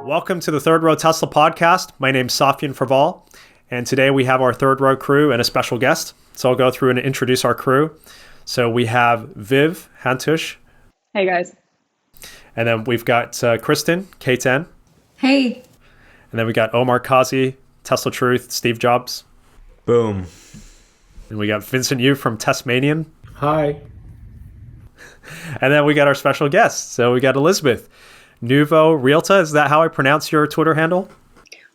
Welcome to the Third Row Tesla podcast. My name's Safyan Farval, and today we have our Third Row crew and a special guest. So I'll go through and introduce our crew. So we have Viv Hantush. Hey, guys. And then we've got Kristen, K10. Hey. And then we got Omar Kazi, Tesla Truth, Steve Jobs. Boom. And we got Vincent Yu from Testmanian. Hi. And then we got our special guest. So we got Elisabeth. Nuovo Realtà, is that how I pronounce your Twitter handle?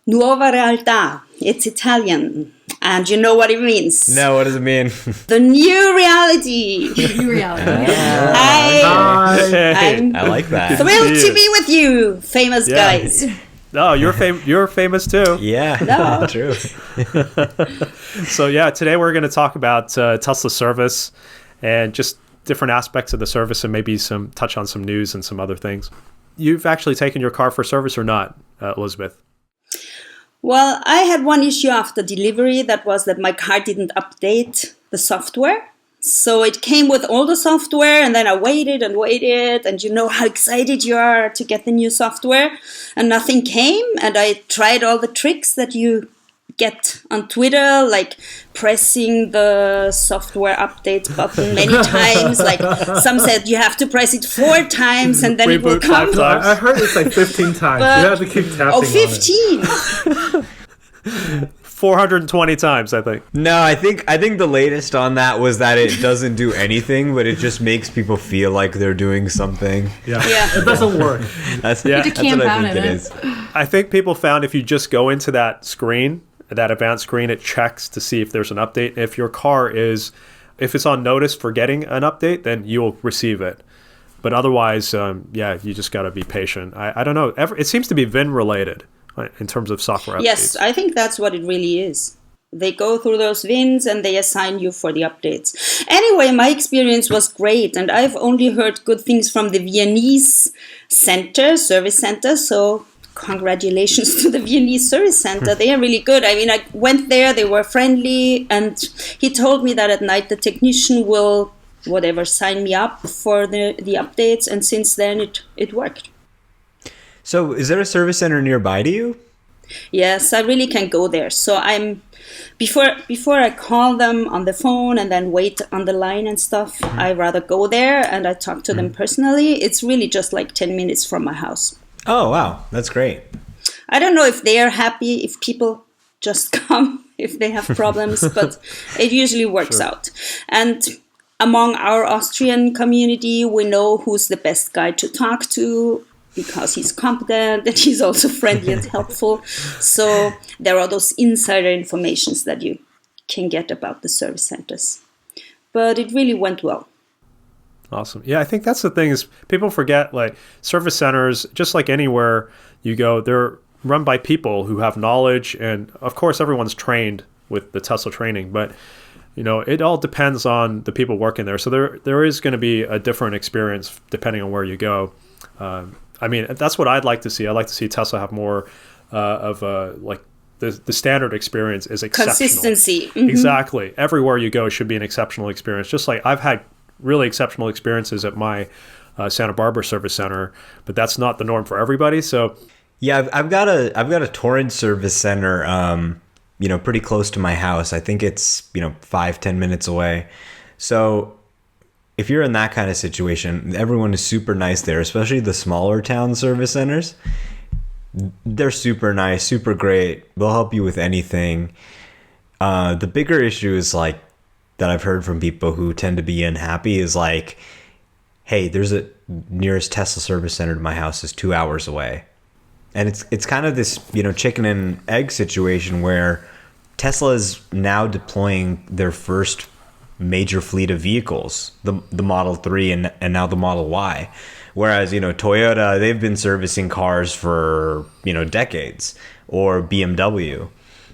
Nuova realtà. It's Italian. And you know what it means. No, what does it mean? The new reality. New reality. Hi. I'm I like that. thrilled to be with you, famous guys. No, you're famous too. Yeah, No. true. So yeah, today we're going to talk about Tesla service and just different aspects of the service and maybe touch on some news and some other things. You've actually taken your car for service or not, Elisabeth? Well, I had one issue after delivery. That was that my car didn't update the software. So it came with all the software, and then I waited, and you know how excited you are to get the new software, and nothing came. And I tried all the tricks that you get on Twitter, like pressing the software update button many times. Like some said you have to press it 4 times and then it will come. 5 times. I heard it's like 15 times. You have to keep tapping 15. 420 times, I think. No, I think the latest on that was that it doesn't do anything, but it just makes people feel like they're doing something. Yeah. Yeah. It doesn't work. That's Yeah. what I think it is. I think people found if you just go into that screen, that advanced screen, it checks to see if there's an update. If your car if it's on notice for getting an update, then you'll receive it. But otherwise, you just got to be patient. I don't know. It seems to be VIN related in terms of software updates. Yes, I think that's what it really is. They go through those VINs and they assign you for the updates. Anyway, my experience was great, and I've only heard good things from the Viennese service center, so congratulations to the Viennese service center. They are really good. I mean, I went there, they were friendly, and he told me that at night the technician will sign me up for the updates, and since then it worked. So is there a service center nearby to you? Yes, I really can go there. So before I call them on the phone and then wait on the line and stuff, I rather go there and I talk to them personally. It's really just like 10 minutes from my house. Oh, wow. That's great. I don't know if they are happy, if people just come, if they have problems, but it usually works out. And among our Austrian community, we know who's the best guy to talk to because he's competent and he's also friendly and helpful. So there are those insider informations that you can get about the service centers. But it really went well. Awesome. Yeah, I think that's the thing is people forget, like, service centers, just like anywhere you go, they're run by people who have knowledge. And of course, everyone's trained with the Tesla training, but you know, it all depends on the people working there. So there is going to be a different experience depending on where you go. I mean, that's what I'd like to see. I'd like to see Tesla have more the standard experience is exceptional. Consistency. Mm-hmm. Exactly. Everywhere you go should be an exceptional experience. Just like I've had really exceptional experiences at my Santa Barbara service center, but that's not the norm for everybody. So Yeah, I've got a Torrance service center, pretty close to my house. I think it's 5-10 minutes away. So if you're in that kind of situation, everyone is super nice there, especially the smaller town service centers. They're super nice, super great. They'll help you with anything. The bigger issue is like that I've heard from people who tend to be unhappy is like, hey, there's a nearest Tesla service center to my house is 2 hours away. And it's kind of this, chicken and egg situation where Tesla is now deploying their first major fleet of vehicles, the Model 3 and now the Model Y. Whereas, Toyota, they've been servicing cars for, decades, or BMW.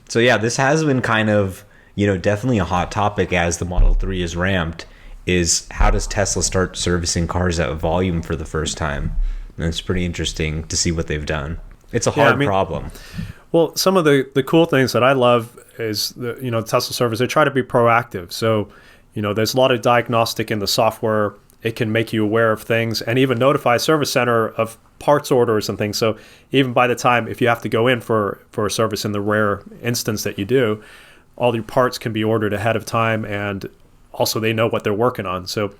So yeah, this has been kind of, definitely a hot topic as the Model 3 is ramped, is how does Tesla start servicing cars at volume for the first time? And it's pretty interesting to see what they've done. It's a hard problem. Well, some of the cool things that I love is Tesla service, they try to be proactive. So, there's a lot of diagnostic in the software it can make you aware of things and even notify a service center of parts orders and things. So even by the time, if you have to go in for a service in the rare instance that you do, all your parts can be ordered ahead of time, and also they know what they're working on. So,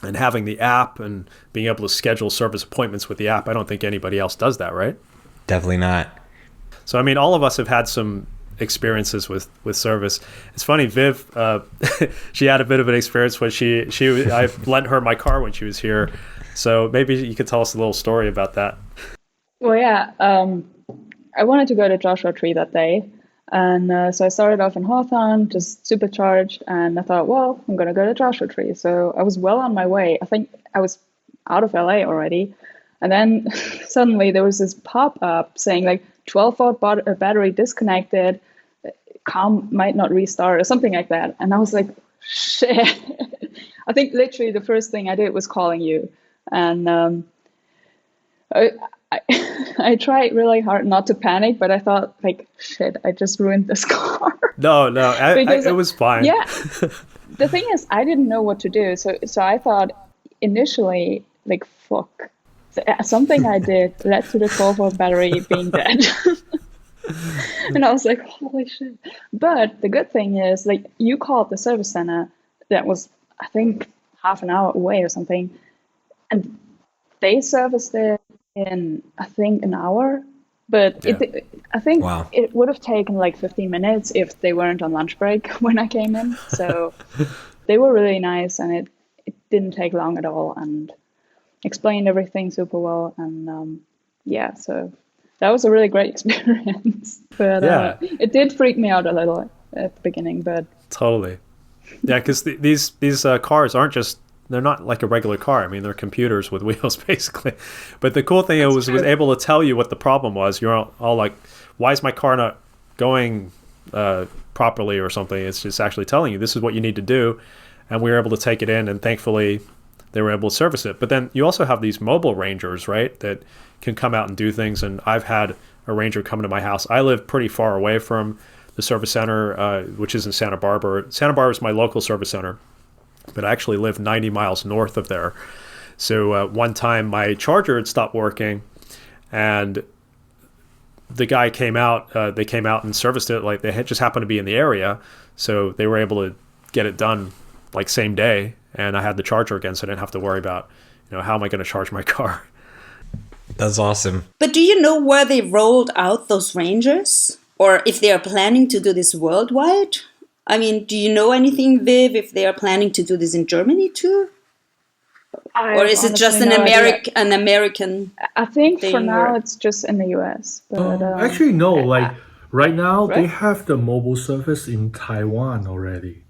and having the app and being able to schedule service appointments with the app, I don't think anybody else does that, right? Definitely not. So, I mean, all of us have had some experiences with service. It's funny, Viv, she had a bit of an experience when I lent her my car when she was here. So maybe you could tell us a little story about that. Well, yeah, I wanted to go to Joshua Tree that day. And so I started off in Hawthorne, just supercharged. And I thought, well, I'm going to go to Joshua Tree. So I was well on my way. I think I was out of LA already. And then suddenly there was this pop-up saying like 12-volt battery disconnected, car might not restart or something like that. And I was like, shit. I think literally the first thing I did was calling you. And I tried really hard not to panic, but I thought like, shit, I just ruined this car. No, it was fine. Yeah. The thing is, I didn't know what to do. So I thought initially, like, fuck. Something I did led to the 12-volt battery being dead. And I was like, holy shit. But the good thing is, like, you called the service center that was, I think, half an hour away or something. And they serviced it in, I think, an hour. But yeah. I think Wow. it would have taken like 15 minutes if they weren't on lunch break when I came in. So they were really nice, and it didn't take long at all, and explained everything super well. And yeah, so that was a really great experience. But Yeah. it did freak me out a little at the beginning. But Totally. Yeah, because these cars aren't just, they're not like a regular car. I mean, they're computers with wheels, basically. But the cool thing was able to tell you what the problem was. You're all like, why is my car not going properly or something? It's just actually telling you this is what you need to do. And we were able to take it in, and thankfully they were able to service it. But then you also have these mobile rangers, right, that can come out and do things. And I've had a ranger come to my house. I live pretty far away from the service center, which is in Santa Barbara. Santa Barbara is my local service center, but I actually live 90 miles north of there. So one time my charger had stopped working, and the guy came out. They came out and serviced it. Like, they had just happened to be in the area, so they were able to get it done like same day. And I had the charger again, so I didn't have to worry about, how am I going to charge my car? That's awesome. But do you know where they rolled out those rangers? Or if they are planning to do this worldwide? I mean, do you know anything, Viv, if they are planning to do this in Germany too? Or is it just an American? I think thing, for now or- it's just in the US. But Actually, no. Like right now, they have the mobile service in Taiwan already.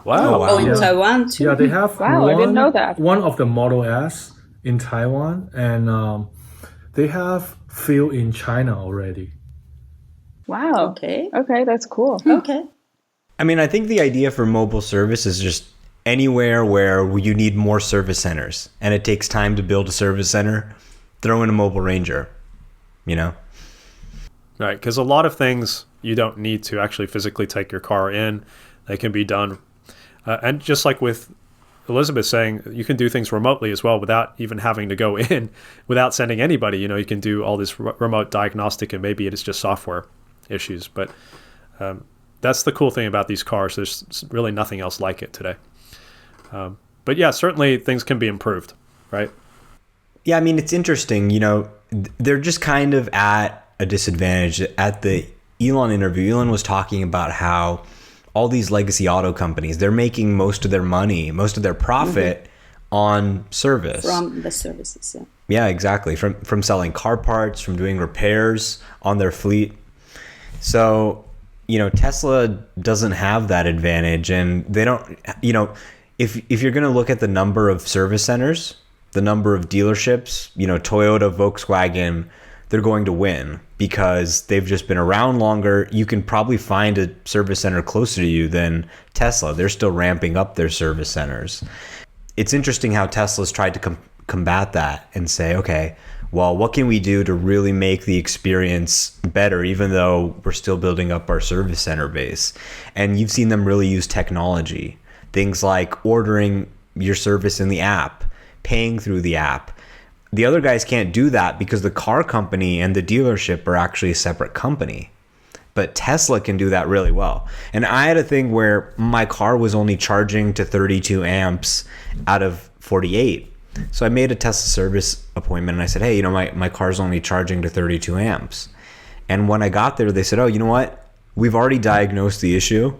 Wow. Oh, in Yeah. Taiwan too? Yeah, they have Wow, I didn't know that. one of the Model S in Taiwan, and they have few in China already. wow. Okay. Okay, that's cool. Okay. I mean, I think the idea for mobile service is just anywhere where you need more service centers and it takes time to build a service center, throw in a mobile ranger, Right, because a lot of things you don't need to actually physically take your car in. They can be done. And just like with Elisabeth saying, you can do things remotely as well without even having to go in, without sending anybody. You can do all this remote diagnostic, and maybe it is just software issues. But that's the cool thing about these cars. There's really nothing else like it today. But yeah, certainly things can be improved, right? Yeah, I mean, it's interesting. They're just kind of at a disadvantage. At the Elon interview, Elon was talking about how all these legacy auto companies, they're making most of their money, most of their profit on service. From the services, yeah. Yeah, exactly. From selling car parts, from doing repairs on their fleet. So, Tesla doesn't have that advantage, and they don't, if you're going to look at the number of service centers, the number of dealerships, Toyota, Volkswagen, they're going to win because they've just been around longer. You can probably find a service center closer to you than Tesla. They're still ramping up their service centers. It's interesting how Tesla's tried to combat that and say, okay, well, what can we do to really make the experience better, even though we're still building up our service center base? And you've seen them really use technology. Things like ordering your service in the app, paying through the app. The other guys can't do that because the car company and the dealership are actually a separate company. But Tesla can do that really well. And I had a thing where my car was only charging to 32 amps out of 48. So I made a Tesla service appointment and I said, hey, my car's only charging to 32 amps. And when I got there, they said, oh, you know what? We've already diagnosed the issue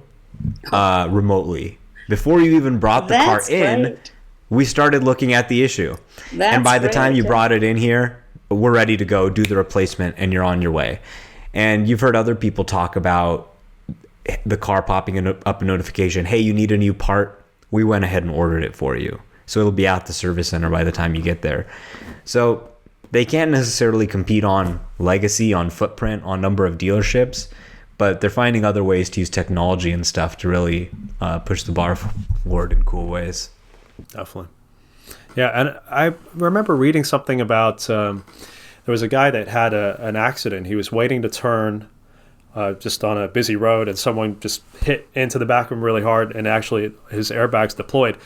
remotely. Before you even brought the car in, great. We started looking at the issue. That's and by the time great, you brought it in here, we're ready to go do the replacement and you're on your way. And you've heard other people talk about the car popping up a notification, hey, you need a new part. We went ahead and ordered it for you. So it'll be at the service center by the time you get there. So they can't necessarily compete on legacy, on footprint, on number of dealerships, but they're finding other ways to use technology and stuff to really push the bar forward in cool ways. Definitely. Yeah, and I remember reading something about there was a guy that had an accident. He was waiting to turn just on a busy road, and someone just hit into the back of him really hard, and actually his airbags deployed.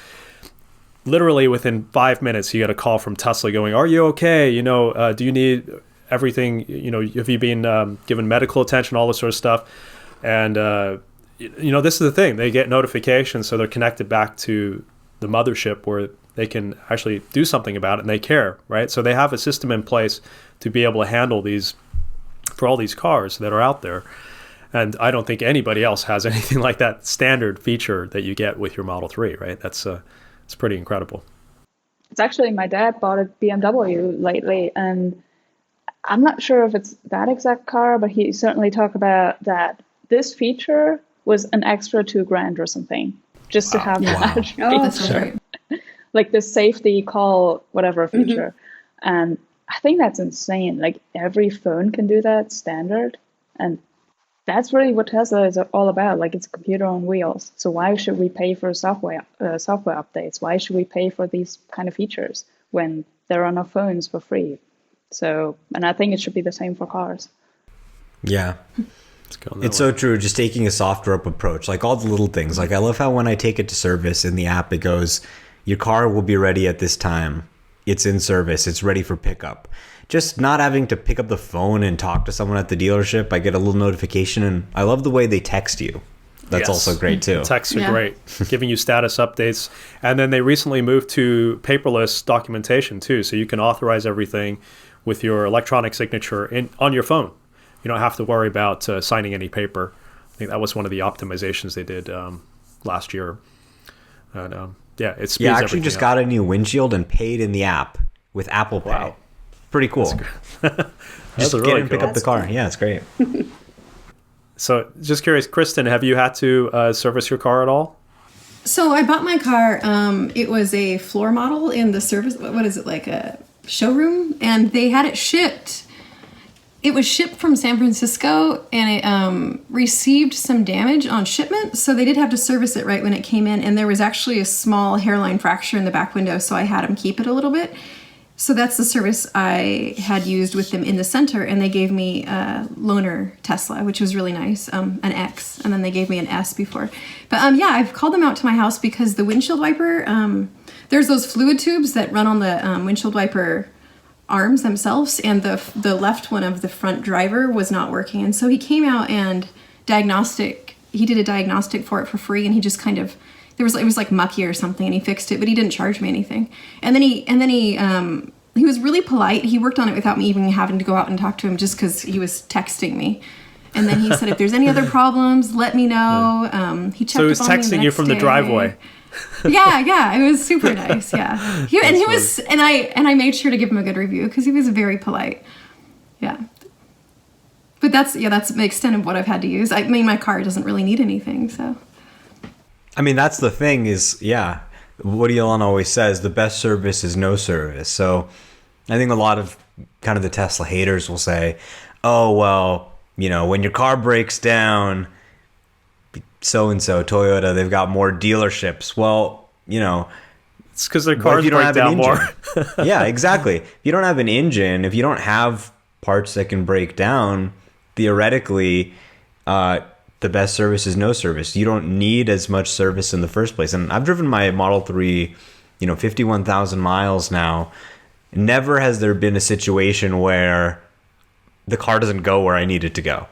Literally within 5 minutes, he got a call from Tesla going, are you okay? Do you need everything? Have you been given medical attention, all this sort of stuff? And, this is the thing. They get notifications, so they're connected back to the mothership where they can actually do something about it, and they care, right? So they have a system in place to be able to handle these for all these cars that are out there. And I don't think anybody else has anything like that standard feature that you get with your Model 3, right? It's pretty incredible. It's actually, my dad bought a BMW lately, and I'm not sure if it's that exact car, but he certainly talked about that this feature was an extra $2,000 or something, just to have that feature. Like the safety call, whatever feature. And I think that's insane. Like every phone can do that standard. And that's really what Tesla is all about. Like it's a computer on wheels. So why should we pay for software updates? Why should we pay for these kind of features when they're on our phones for free? So, and I think it should be the same for cars. Yeah. It's so true. Just taking a software up approach, like all the little things. Like I love how when I take it to service in the app, it goes, your car will be ready at this time. It's in service. It's ready for pickup. Just not having to pick up the phone and talk to someone at the dealership. I get a little notification, and I love the way they text you. That's also great too. Texts are great, giving you status updates. And then they recently moved to paperless documentation too, so you can authorize everything with your electronic signature on your phone. You don't have to worry about signing any paper. I think that was one of the optimizations they did last year. And it speeds I actually just up. got a new windshield and paid in the app with Apple Pay. Wow. Pretty cool. Just really get in and pick cool. up the car. Yeah, it's great. So just curious, Kristen, have you had to service your car at all? So I bought my car. It was a floor model in the service. What is it, like a showroom? And they had it shipped. It was shipped from San Francisco, and it received some damage on shipment. So they did have to service it right when it came in. And there was actually a small hairline fracture in the back window, so I had them keep it a little bit. So that's the service I had used with them in the center, and they gave me a loaner Tesla, which was really nice, an X, and then they gave me an S before. But I've called them out to my house because the windshield wiper, there's those fluid tubes that run on the windshield wiper arms themselves, and the left one of the front driver was not working. And so he came out and he did a diagnostic for it for free, and he just kind of, it was like mucky or something, and he fixed it, but he didn't charge me anything. And then he was really polite. He worked on it without me even having to go out and talk to him, just because he was texting me. And then he said, if there's any other problems, let me know. He checked. So he was texting you from the driveway. Yeah, it was super nice. Yeah, I made sure to give him a good review because he was very polite. Yeah. But that's the extent of what I've had to use. I mean, my car doesn't really need anything, so. I mean, that's the thing is, Woody Allen always says the best service is no service. So I think a lot of kind of the Tesla haters will say, oh, well, when your car breaks down, so-and-so, Toyota, they've got more dealerships. Well, it's because their cars break down more. Yeah, exactly. If you don't have an engine, if you don't have parts that can break down, theoretically, the best service is no service. You don't need as much service in the first place. And I've driven my Model 3 51,000 miles now. Never has there been a situation where the car doesn't go where I need it to go.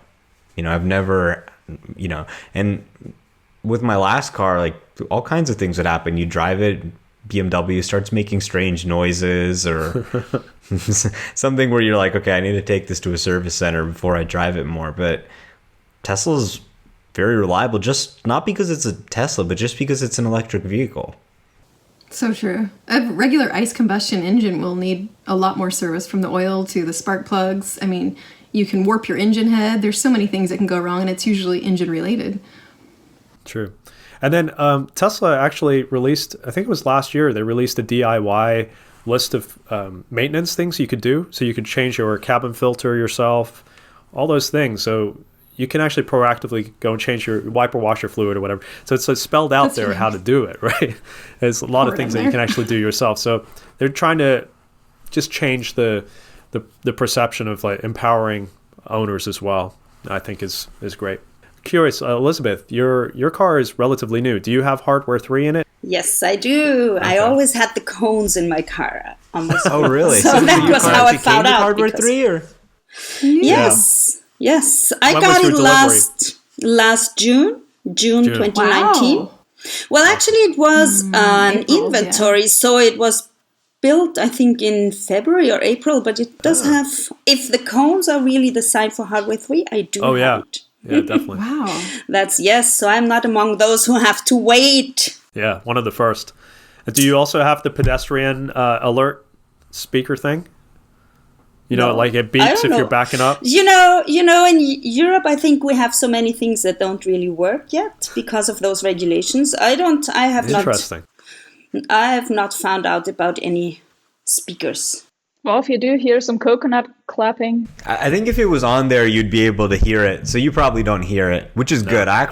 I've never, and with my last car, like all kinds of things would happen. You drive it, BMW starts making strange noises or something where you're like, okay, I need to take this to a service center before I drive it more. But Tesla's very reliable, just not because it's a Tesla, but just because it's an electric vehicle. So true. A regular ICE combustion engine will need a lot more service, from the oil to the spark plugs. I mean, you can warp your engine head. There's so many things that can go wrong, and it's usually engine related. True. And then Tesla actually released, I think it was last year, they released a DIY list of maintenance things you could do. So you could change your cabin filter yourself, all those things. So you can actually proactively go and change your wiper washer fluid or whatever. So it's spelled out there how to do it, right? There's a lot of things that you can actually do yourself. So they're trying to just change the perception of like empowering owners as well. I think is great. Curious, Elisabeth, your car is relatively new. Do you have hardware 3 in it? Yes, I do. Okay. I always had the cones in my car. Oh, really? So that was how I found out. Hardware 3 or? Yes. Yeah. Yes. I got it last June 2019. Wow. Well, actually, it was an inventory, so it was built, I think, in February or April, but it does have, if the cones are really designed for hardware 3, I do have it. Yeah, definitely. Wow. So I'm not among those who have to wait. Yeah, one of the first. Do you also have the pedestrian alert speaker thing? Like it beeps if you're backing up? In Europe, I think we have so many things that don't really work yet because of those regulations. I have not found out about any speakers. Well, if you do hear some coconut clapping. I think if it was on there, you'd be able to hear it. So you probably don't hear it, which is good. I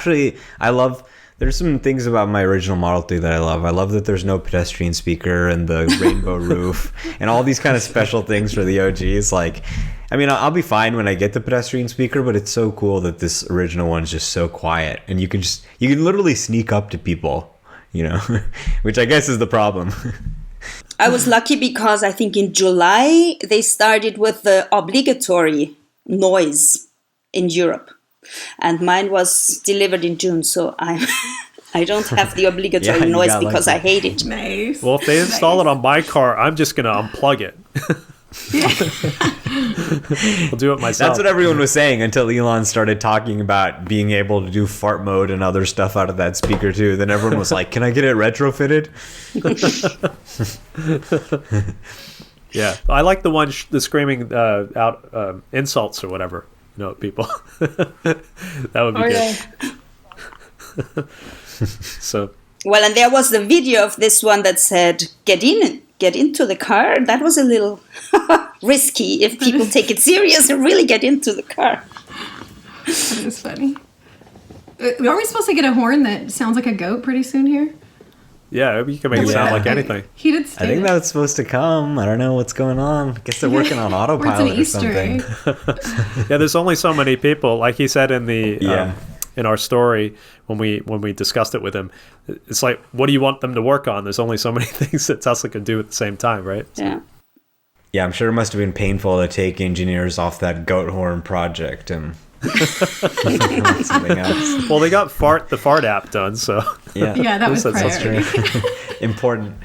love, there's some things about my original Model 3 that I love. I love that there's no pedestrian speaker and the rainbow roof and all these kind of special things for the OGs. Like, I mean, I'll be fine when I get the pedestrian speaker, but it's so cool that this original one's just so quiet. And you can literally sneak up to people, which I guess is the problem. I was lucky because I think in July they started with the obligatory noise in Europe, and mine was delivered in June, so I don't have the obligatory noise because I hate it. Nice. Well, if they install it on my car, I'm just going to unplug it. I'll do it myself. That's what everyone was saying until Elon started talking about being able to do fart mode and other stuff out of that speaker too. Then everyone was like, "Can I get it retrofitted?" Yeah, I like the screaming out insults or whatever. People. That would be good. Yeah. So. Well, and there was the video of this one that said, "Get into the car." That was a little risky if people take it serious and really get into the car. That is funny. Aren't we supposed to get a horn that sounds like a goat pretty soon here? Yeah, you can make it sound like anything. He did I think that's supposed to come. I don't know what's going on. I guess they're working on Autopilot or something. Yeah, there's only so many people. Like he said in the in our story when we discussed it with him, it's like, what do you want them to work on? There's only so many things that Tesla can do at the same time, right? Yeah. Yeah, I'm sure it must have been painful to take engineers off that goat horn project and something else. Well, they got the fart app done, so yeah, that was priority. Important.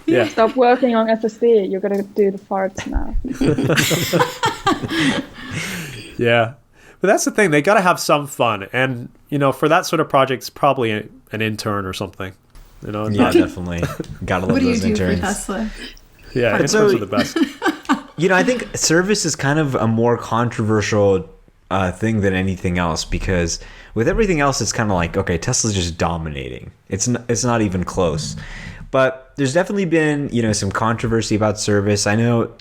Yeah. Stop working on FSD. You're gonna do the farts now. Yeah, but that's the thing. They got to have some fun, and for that sort of project, it's probably an intern or something. Yeah, definitely. Gotta love what do those you do interns. for Tesla? Yeah, interns are the best. I think service is kind of a more controversial thing than anything else, because with everything else, it's kind of like, okay, Tesla's just dominating. It's not even close. But there's definitely been, some controversy about service. I know,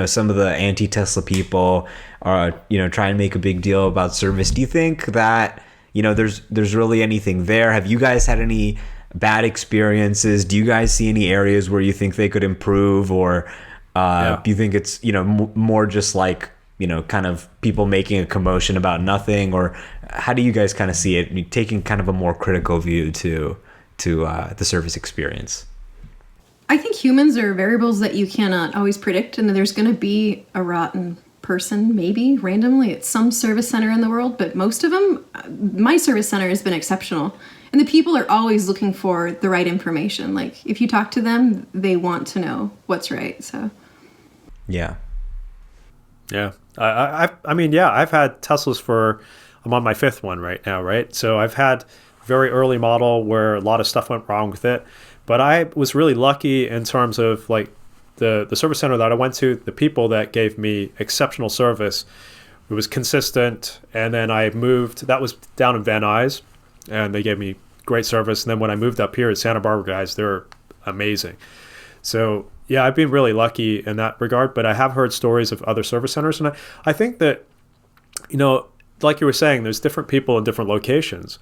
some of the anti-Tesla people are, trying to make a big deal about service. Do you think that, there's really anything there? Have you guys had any bad experiences? Do you guys see any areas where you think they could improve, or do you think it's more just like kind of people making a commotion about nothing, or how do you guys kind of see it, taking kind of a more critical view to the service experience? I think humans are variables that you cannot always predict, and there's going to be a rotten person, maybe randomly at some service center in the world, but most of them, my service center has been exceptional. And the people are always looking for the right information. Like, if you talk to them, they want to know what's right. So, Yeah. Yeah. I mean, yeah, I've had Teslas I'm on my 5th one right now, right? So I've had a very early model where a lot of stuff went wrong with it. But I was really lucky in terms of like the service center that I went to, the people that gave me exceptional service. It was consistent. And then I moved, that was down in Van Nuys, and they gave me great service. And then when I moved up here at Santa Barbara, guys, they're amazing. So yeah, I've been really lucky in that regard, but I have heard stories of other service centers. And I think that, you know, like you were saying, there's different people in different locations.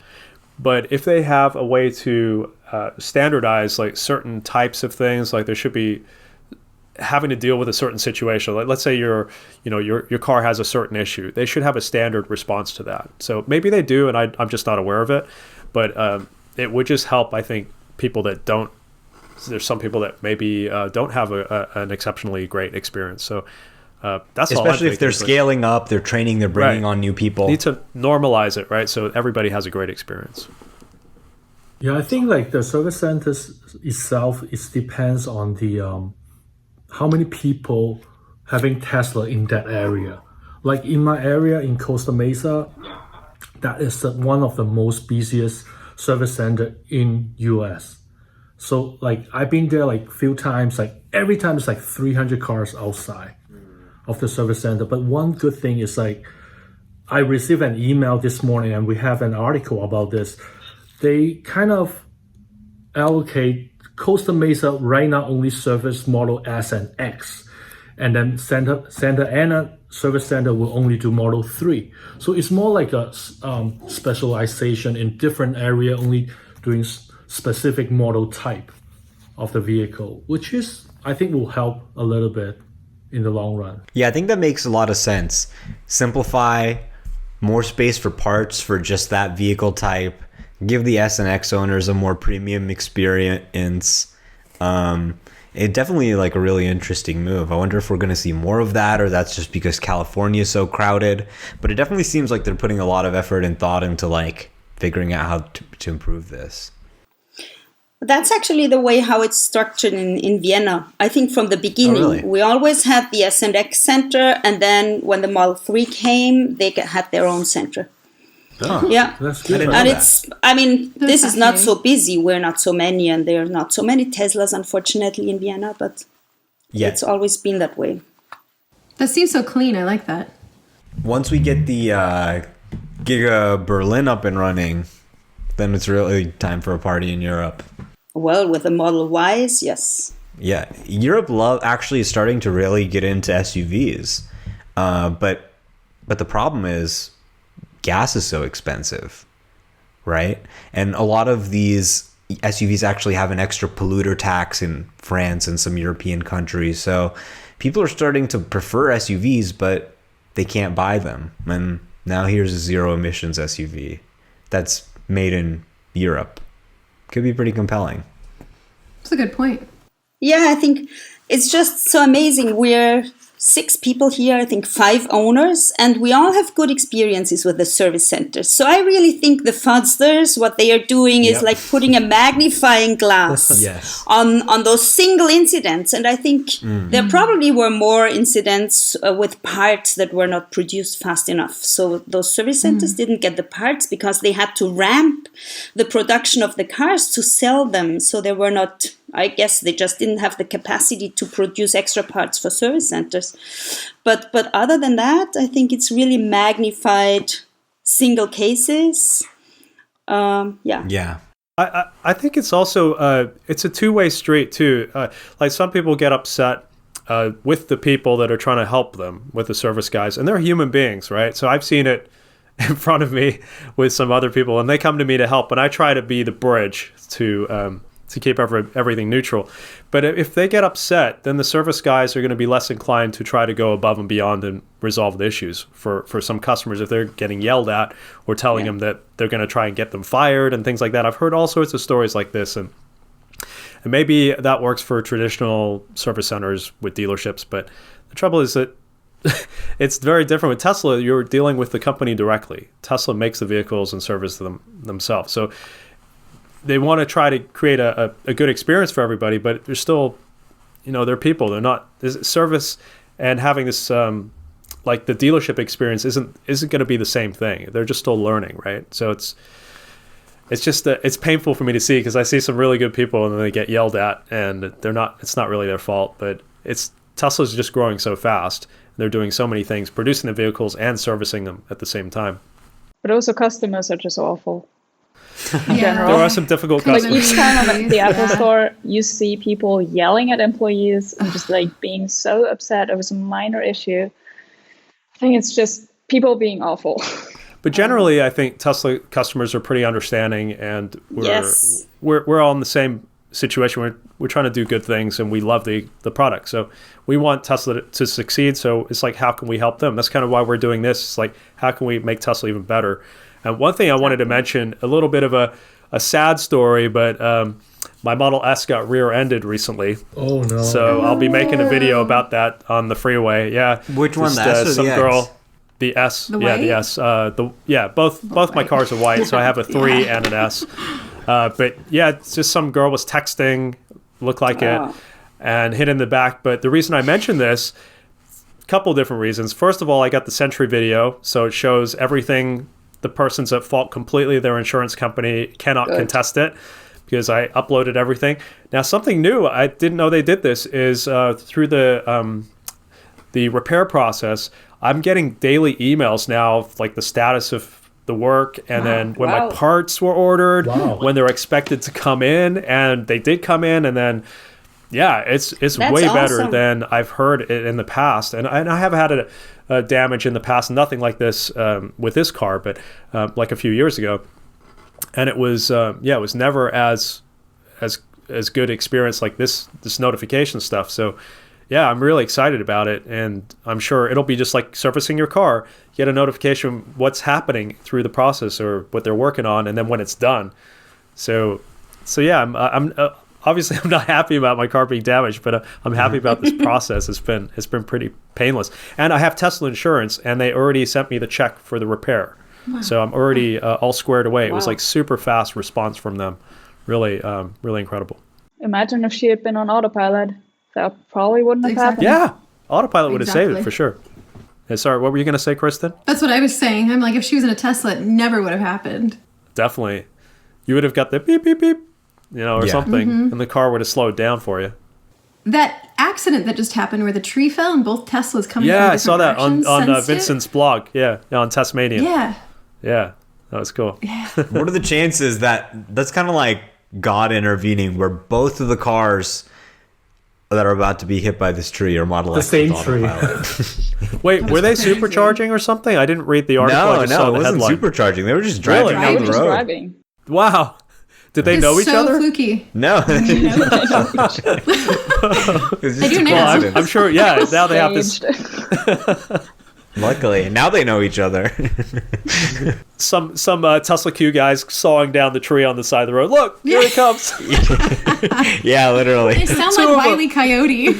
But if they have a way to standardize like certain types of things, like there should be having to deal with a certain situation. Like let's say your car has a certain issue. They should have a standard response to that. So maybe they do, and I'm just not aware of it. But it would just help, I think, people that don't. There's some people that maybe don't have an exceptionally great experience. So that's all. Especially if they're scaling up, they're training, they're bringing on new people. Need to normalize it, right? So everybody has a great experience. Yeah, I think like the service centers itself, it depends on the how many people having Tesla in that area. Like in my area in Costa Mesa, that is one of the most busiest service center in US. So like I've been there like few times, like every time it's like 300 cars outside of the service center. But one good thing is like I received an email this morning and we have an article about this. They kind of allocate Costa Mesa right now only service model S and X. And then Santa Ana service center will only do model 3. So it's more like a specialization in different area, only doing specific model type of the vehicle, which is, I think, will help a little bit in the long run. Yeah, I think that makes a lot of sense. Simplify, more space for parts for just that vehicle type, give the S and X owners a more premium experience. It definitely like a really interesting move. I wonder if we're going to see more of that, or that's just because California is so crowded. But it definitely seems like they're putting a lot of effort and thought into like figuring out how to improve this. That's actually the way how it's structured in Vienna. I think from the beginning, really? We always had the S and X center, and then when the Model 3 came, they had their own center. Oh, yeah, that's good. And it's, I mean, this is not so busy. We're not so many, and there are not so many Teslas, unfortunately, in Vienna, but it's always been that way. That seems so clean. I like that. Once we get the Giga Berlin up and running, then it's really time for a party in Europe. Well, with the Model Ys, yes. Yeah, Europe actually is starting to really get into SUVs, but the problem is gas is so expensive, right? And a lot of these SUVs actually have an extra polluter tax in France and some European countries. So people are starting to prefer SUVs, but they can't buy them. And now here's a zero emissions SUV that's made in Europe. Could be pretty compelling. That's a good point. Yeah, I think it's just so amazing. We're 6 people here, I think 5 owners, and we all have good experiences with the service centers. So I really think the Fuddsters, what they are doing is like putting a magnifying glass on those single incidents. And I think there probably were more incidents with parts that were not produced fast enough. So those service centers didn't get the parts because they had to ramp the production of the cars to sell them. So they were not, I guess they just didn't have the capacity to produce extra parts for service centers. But other than that, I think it's really magnified single cases. Yeah. I think it's also it's a two-way street too. Like some people get upset with the people that are trying to help them, with the service guys, and they're human beings, right? So I've seen it in front of me with some other people, and they come to me to help, and I try to be the bridge to keep everything neutral. But if they get upset, then the service guys are going to be less inclined to try to go above and beyond and resolve the issues for some customers if they're getting yelled at or telling them that they're going to try and get them fired and things like that. I've heard all sorts of stories like this. And And maybe that works for traditional service centers with dealerships, but the trouble is that it's very different with Tesla. You're dealing with the company directly. Tesla makes the vehicles and service them themselves. So they want to try to create a good experience for everybody, but they're still, they're people. They're not service, and having this like the dealership experience isn't going to be the same thing. They're just still learning, right? So it's just it's painful for me to see, because I see some really good people and then they get yelled at, and it's not really their fault, but Tesla's just growing so fast. They're doing so many things, producing the vehicles and servicing them at the same time. But also customers are just awful. In Yeah. general. There are some difficult Like customers. each time I'm at the Apple store, you see people yelling at employees and just like being so upset over some minor issue. I think it's just people being awful. But generally, I think Tesla customers are pretty understanding, and Yes. we're all in the same situation. We're trying to do good things, and we love the product. So we want Tesla to succeed. So it's like, how can we help them? That's kind of why we're doing this. It's like, how can we make Tesla even better? And one thing I wanted to mention, a little bit of a sad story, but my Model S got rear-ended recently. Oh no. So I'll be making a video about that on the freeway. Yeah. Which one, Just, the S or some the X? girl. The S. The Yeah, the white? S. Both my cars are white, so I have a 3 and an S. But yeah, it's just some girl was texting, looked like it, and hit in the back. But the reason I mentioned this, a couple different reasons. First of all, I got the Sentry video, so it shows everything. The person's at fault completely. Their insurance company cannot contest it, because I uploaded everything. Now, something new, I didn't know they did this, is through the repair process, I'm getting daily emails now, like the status of the work, and then when my parts were ordered, when they're expected to come in, and they did come in, and then it's way better awesome. than I've heard it in the past. And I have had a damage in the past, nothing like this with this car, but like a few years ago, and it was it was never as good experience like this notification stuff. So yeah, I'm really excited about it, and I'm sure it'll be just like servicing your car. You get a notification what's happening through the process or what they're working on, and then when it's done. So yeah, I'm obviously I'm not happy about my car being damaged, but I'm happy about this process. It's been pretty painless, and I have Tesla insurance, and they already sent me the check for the repair. Wow. So I'm already all squared away. It was like super fast response from them. Really, really incredible. Imagine if she had been on Autopilot. That probably wouldn't have happened. Yeah, Autopilot would have saved it Exactly. for sure. Hey, sorry, what were you going to say, Kristen? That's what I was saying. I'm like, if she was in a Tesla, it never would have happened. Definitely. You would have got the beep, beep, beep, or something, and the car would have slowed down for you. That accident that just happened where the tree fell and both Teslas coming Yeah, from I saw different that on directions, sensed it? Vincent's blog. Yeah, on Tasmania. Yeah. Yeah, that was cool. What are the chances that's kind of like God intervening, where both of the cars that are about to be hit by this tree are Model The X same with tree. Autopilot? Wait, were they supercharging or something? I didn't read the article. I No, just saw it the wasn't headline. supercharging. They were just driving Really? They down were the just road. driving. Wow. Did they It's know each so other? fluky. No, it was just do a now. Well, coincidence. I'm sure. Yeah, now they have this. Staged. Luckily, now they know each other. Some Tesla Q guys sawing down the tree on the side of the road. Look, here it comes. Yeah, literally. They sound Two like of Wile E. Coyote.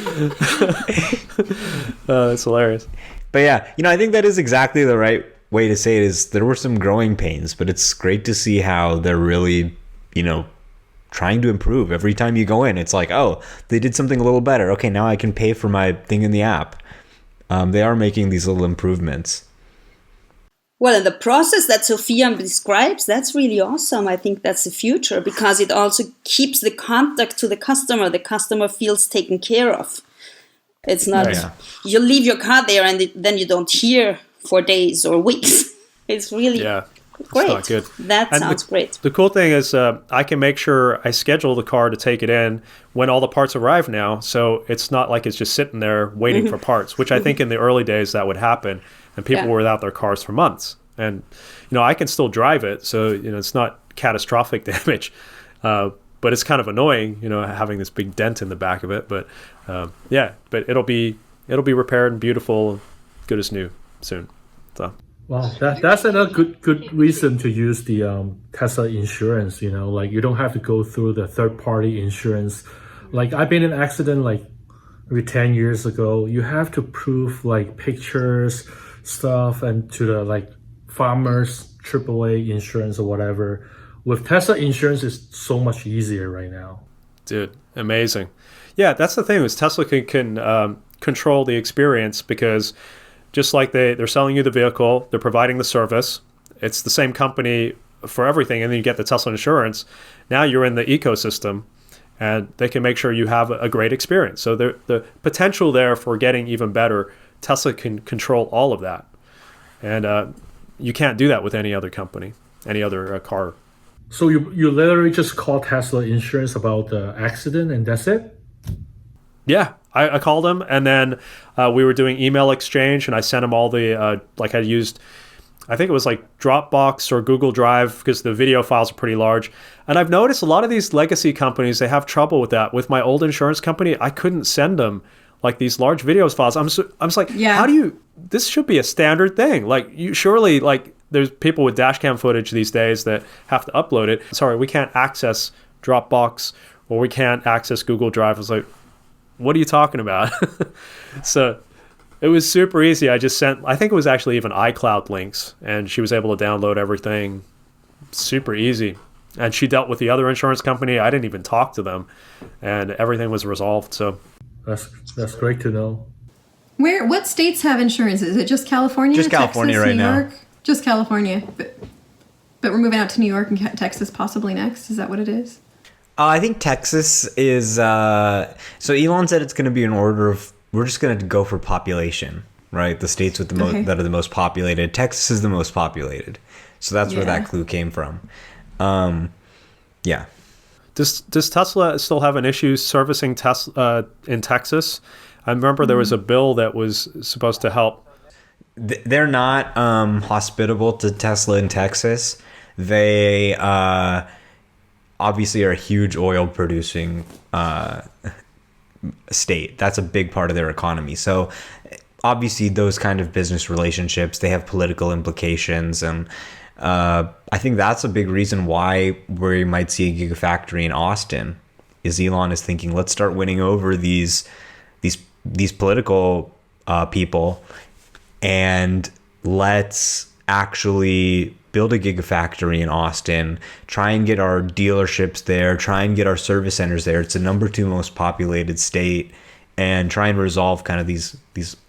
That's hilarious. But yeah, I think that is exactly the right way to say it. Is there were some growing pains, but it's great to see how they're really, trying to improve. Every time you go in, it's like, oh, they did something a little better. Okay, now I can pay for my thing in the app. They are making these little improvements. Well, and the process that Sophia describes, that's really awesome. I think that's the future, because it also keeps the contact to the customer. The customer feels taken care of. It's not, you leave your car there and then you don't hear for days or weeks. It's really great. not good. That And sounds great. The cool thing is I can make sure I schedule the car to take it in when all the parts arrive now. So it's not like it's just sitting there waiting for parts, which I think in the early days that would happen. And people were without their cars for months. And, I can still drive it. So, it's not catastrophic damage. But it's kind of annoying, having this big dent in the back of it. But but it'll be repaired and beautiful, good as new soon. So Well, that's another good reason to use the Tesla insurance. Like you don't have to go through the third party insurance. Like I've been in an accident like maybe 10 years ago. You have to prove like pictures, stuff, and to the like farmers AAA insurance or whatever. With Tesla insurance, it's so much easier right now. Dude, amazing. Yeah, that's the thing is Tesla can control the experience because just like they're selling you the vehicle, they're providing the service. It's the same company for everything, and then you get the Tesla insurance. Now you're in the ecosystem, and they can make sure you have a great experience. So the potential there for getting even better, Tesla can control all of that. And you can't do that with any other company, any other car. So you literally just call Tesla insurance about the accident and that's it? Yeah, I called him, and then we were doing email exchange, and I sent him all the, I used, I think it was like Dropbox or Google Drive because the video files are pretty large. And I've noticed a lot of these legacy companies, they have trouble with that. With my old insurance company, I couldn't send them like these large videos files. I'm just like, how do you, this should be a standard thing. Like you surely, like there's people with dash cam footage these days that have to upload it. Sorry, we can't access Dropbox or we can't access Google Drive. I was like, what are you talking about? So it was super easy. I just sent, I think it was actually even iCloud links, and she was able to download everything. Super easy. And she dealt with the other insurance company. I didn't even talk to them, and everything was resolved. So that's great to know. What states have insurance? Is it just California? Just California Texas, right New now. York? Just California. But we're moving out to New York and Texas possibly next. Is that what it is? I think Texas is. So Elon said it's going to be an order of. We're just going to go for population, right? The states with the that are the most populated. Texas is the most populated, so that's where that clue came from. Yeah. Does Tesla still have an issue servicing Tesla in Texas? I remember there was a bill that was supposed to help. They're not hospitable to Tesla in Texas. They obviously are a huge oil producing state. That's a big part of their economy. So obviously those kind of business relationships, they have political implications. And I think that's a big reason why we might see a Gigafactory in Austin is Elon is thinking, let's start winning over these political people, and let's actually build a Gigafactory in Austin, try and get our dealerships there, try and get our service centers there. It's the number 2 most populated state, and try and resolve kind of these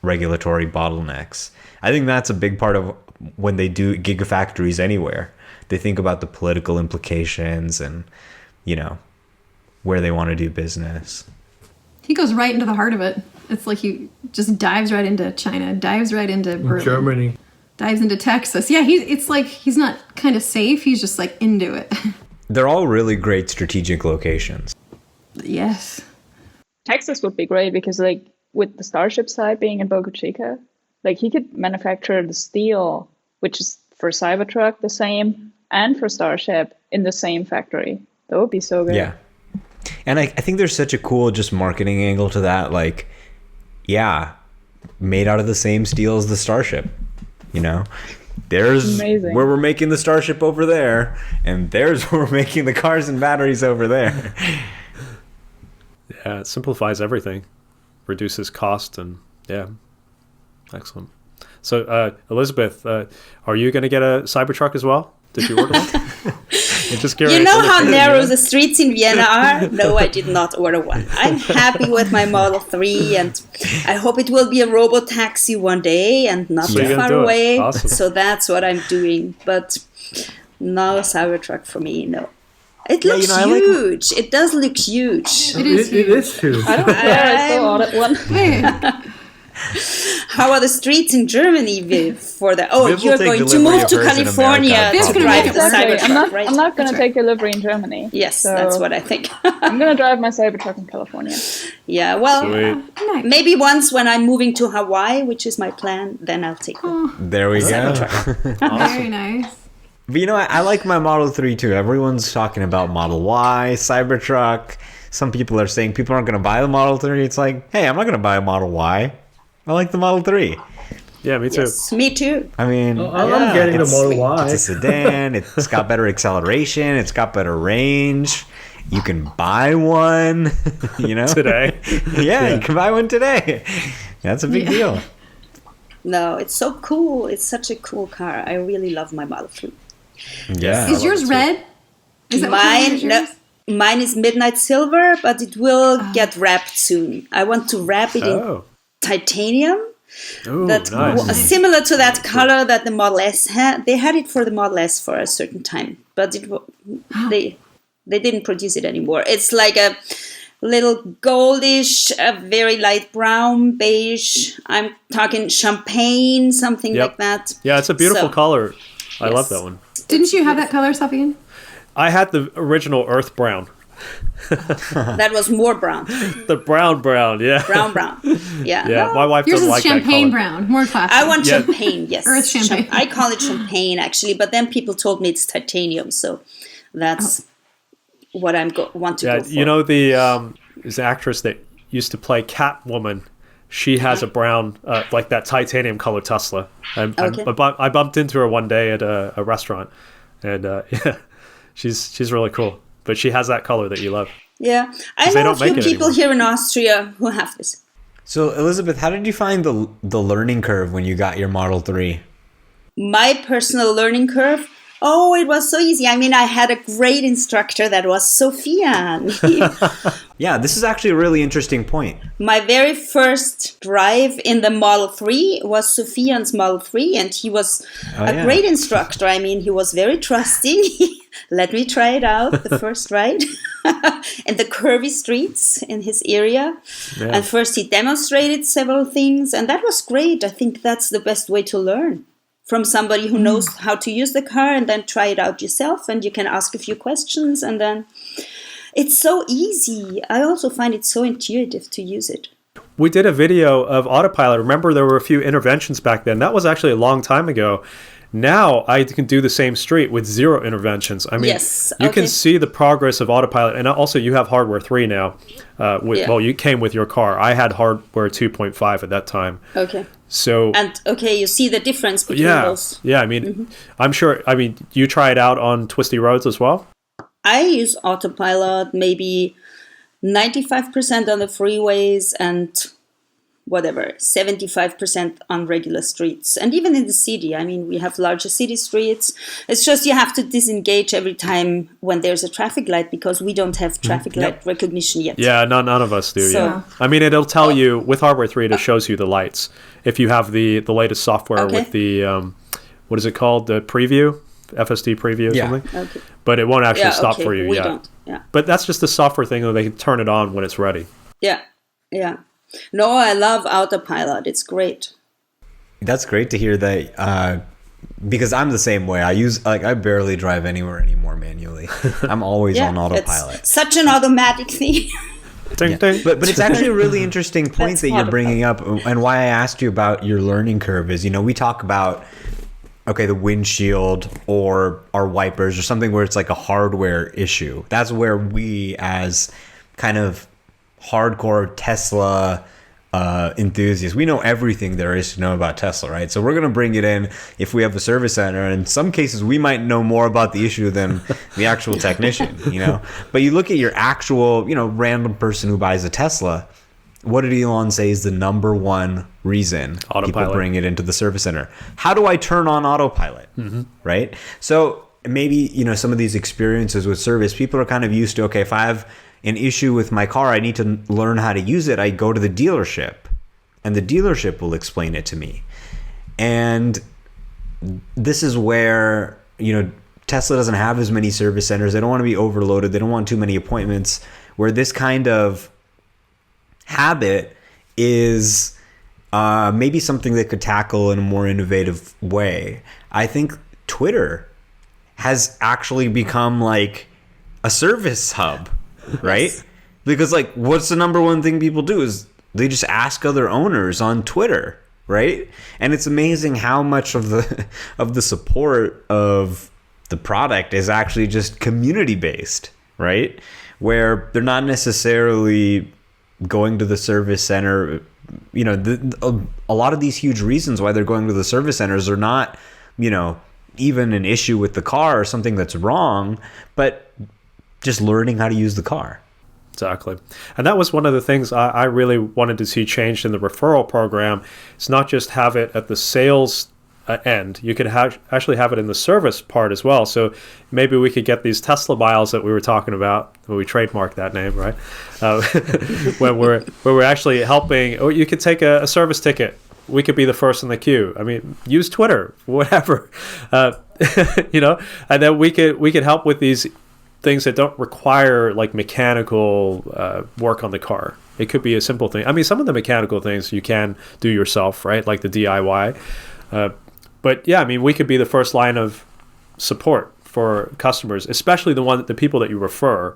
regulatory bottlenecks. I think that's a big part of when they do Gigafactories anywhere. They think about the political implications and, where they want to do business. He goes right into the heart of it. It's like he just dives right into China, dives right into Berlin, Germany, dives into Texas. Yeah, it's like he's not kind of safe. He's just like into it. They're all really great strategic locations. Yes. Texas would be great because, like, with the Starship site being in Boca Chica, like he could manufacture the steel, which is for Cybertruck the same, and for Starship in the same factory. That would be so good. Yeah. And I think there's such a cool just marketing angle to that. Like, yeah, made out of the same steel as the Starship. There's Amazing. where we're making the Starship over there, and there's where we're making the cars and batteries over there. Yeah, it simplifies everything, reduces cost, and yeah, excellent. So, Elisabeth, are you going to get a Cybertruck as well? Did you order one? You know how narrow the streets in Vienna are? No, I did not order one. I'm happy with my Model 3, and I hope it will be a robo-taxi one day and not too far away. Awesome. So that's what I'm doing. But no Cybertruck for me, no. It looks huge. It does look huge. It is huge. It is huge. I don't care. I still ordered one. How are the streets in Germany, Viv? For the you're going to move to California to drive the Cybertruck, right? I'm not going to take delivery in Germany. Yes, so that's what I think. I'm going to drive my Cybertruck in California. Yeah, well, maybe once when I'm moving to Hawaii, which is my plan, then I'll take one. There we go. Very nice. But I like my Model 3 too. Everyone's talking about Model Y, Cybertruck. Some people are saying people aren't going to buy the Model 3. It's like, hey, I'm not going to buy a Model Y. I like the Model 3. Yeah, me too. Yes, me too. I mean, I'm getting the Model Y. it's a sedan. It's got better acceleration. It's got better range. You can buy one, Today. Yeah, you can buy one today. That's a big deal. No, it's so cool. It's such a cool car. I really love my Model 3. Yeah. Is yours red? Is that what color is yours? Mine is midnight silver, but it will get wrapped soon. I want to wrap it in titanium. Ooh, That nice. similar to that color that the Model S had. They had it for the Model S for a certain time, but they didn't produce it anymore. It's like a little goldish, a very light brown, beige. I'm talking champagne, something like that. Yeah, it's a beautiful So, color. I yes. love that one. Didn't you have that color, Sophie? I had the original earth brown. That was more brown. The brown, yeah. Brown. Yeah. Yeah, No, my wife Yours doesn't is like that champagne color. brown, more classy. I want Yeah. champagne, yes. Earth champagne. I call it champagne, actually, but then people told me it's titanium, so that's what want to go for. You know this actress that used to play Catwoman. She has a brown, like that titanium colored Tesla. I bumped into her one day at a restaurant, and yeah, she's really cool. But she has that color that you love. Yeah, I they know a don't few make it people anymore. here in Austria who have this. So, Elizabeth, how did you find the learning curve when you got your Model 3? My personal learning curve, oh, it was so easy. I mean, I had a great instructor that was Sophia. Yeah, this is actually a really interesting point. My very first drive in the Model 3 was Sophia's Model 3, and he was a great instructor. I mean, he was very trusting. He let me try it out the first ride in the curvy streets in his area. Yeah. And first he demonstrated several things, and that was great. I think that's the best way to learn. From somebody who knows how to use the car, and then try it out yourself, and you can ask a few questions, and then it's so easy. I also find it so intuitive to use it. We did a video of Autopilot. Remember, there were a few interventions back then. That was actually a long time ago. Now I can do the same street with 0 interventions. I mean, Yes, you okay. can see the progress of Autopilot. And also you have hardware 3 now. Well, you came with your car. I had hardware 2.5 at that time. Okay. So And you see the difference between those. Yeah, I mean, I'm sure, you try it out on twisty roads as well? I use Autopilot maybe 95% on the freeways and 75% on regular streets. And even in the city, I mean, we have larger city streets. It's just you have to disengage every time when there's a traffic light, because we don't have traffic light recognition yet. Yeah, none of us do. So- Yeah, I mean, it'll tell you with hardware 3. It shows you the lights if you have the latest software with the what is it called, the preview, FSD preview or something. Okay. But it won't actually stop for you. We Yeah, don't. Yeah. but that's just the software thing. That they can turn it on when it's ready. Yeah. Yeah. No, I love Autopilot. It's great. That's great to hear that, because I'm the same way. I barely drive anywhere anymore manually. I'm always on autopilot. It's such an automatic thing. Ding, ding. But it's actually a really interesting point That's that you're autopilot. bringing up, and why I asked you about your learning curve is, we talk about, the windshield or our wipers or something where it's like a hardware issue. That's where we, as kind of hardcore Tesla enthusiasts, we know everything there is to know about Tesla, right? So we're going to bring it in if we have a service center. And in some cases, we might know more about the issue than the actual technician, But you look at your actual, random person who buys a Tesla. What did Elon say is the number one reason people Autopilot. bring it into the service center? How do I turn on autopilot? Right? So maybe, some of these experiences with service, people are kind of used to, okay, if I have an issue with my car, I need to learn how to use it. I go to the dealership and the dealership will explain it to me. And this is where, Tesla doesn't have as many service centers. They don't want to be overloaded. They don't want too many appointments, where this kind of habit is maybe something that could tackle in a more innovative way. I think Twitter has actually become like a service hub, right? Yes. Because what's the number one thing people do is they just ask other owners on Twitter, right? And it's amazing how much of the support of the product is actually just community based, right? Where they're not necessarily going to the service center a lot of these huge reasons why they're going to the service centers are not, even an issue with the car or something that's wrong, but just learning how to use the car. Exactly. And that was one of the things I really wanted to see changed in the referral program. It's not just have it at the sales end. You could actually have it in the service part as well. So maybe we could get these Tesla miles that we were talking about. Well, we trademarked that name, right? When we're actually helping, or you could take a service ticket. We could be the first in the queue. I mean, use Twitter, whatever, and then we could help with these things that don't require like mechanical work on the car. It could be a simple thing. I mean, some of the mechanical things you can do yourself, right? Like the DIY. But yeah, I mean, we could be the first line of support for customers, especially the people that you refer,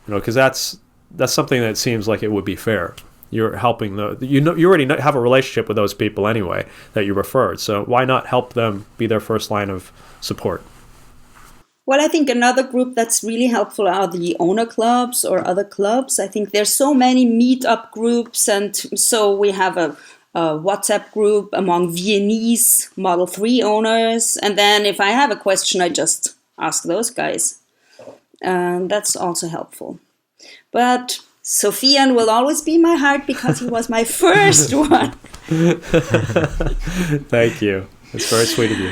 because that's something that seems like it would be fair. You're helping you already have a relationship with those people anyway that you referred. So why not help them be their first line of support? Well, I think another group that's really helpful are the owner clubs or other clubs. I think there's so many meetup groups, and so we have a WhatsApp group among Viennese Model 3 owners. And then if I have a question, I just ask those guys. And that's also helpful. But Sofian will always be in my heart because he was my first one. Thank you. It's very sweet of you.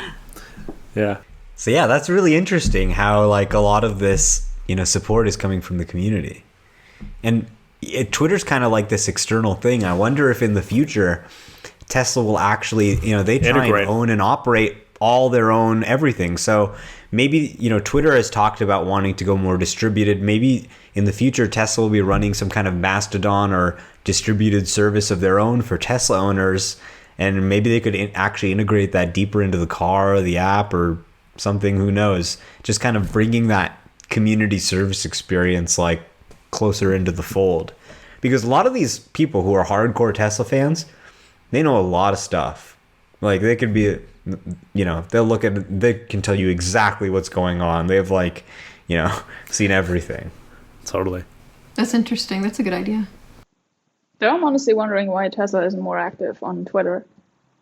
Yeah. So yeah, that's really interesting how like a lot of this, support is coming from the community. And Twitter's kind of like this external thing. I wonder if in the future Tesla will actually, they try and own and operate all their own everything. So maybe, Twitter has talked about wanting to go more distributed. Maybe in the future, Tesla will be running some kind of Mastodon or distributed service of their own for Tesla owners. And maybe they could actually integrate that deeper into the car or the app or something, who knows, just kind of bringing that community service experience like closer into the fold. Because a lot of these people who are hardcore Tesla fans, they know a lot of stuff. Like they could be, they'll look at, they can tell you exactly what's going on. They've seen everything. Totally. That's interesting. That's a good idea. Though I'm honestly wondering why Tesla isn't more active on Twitter.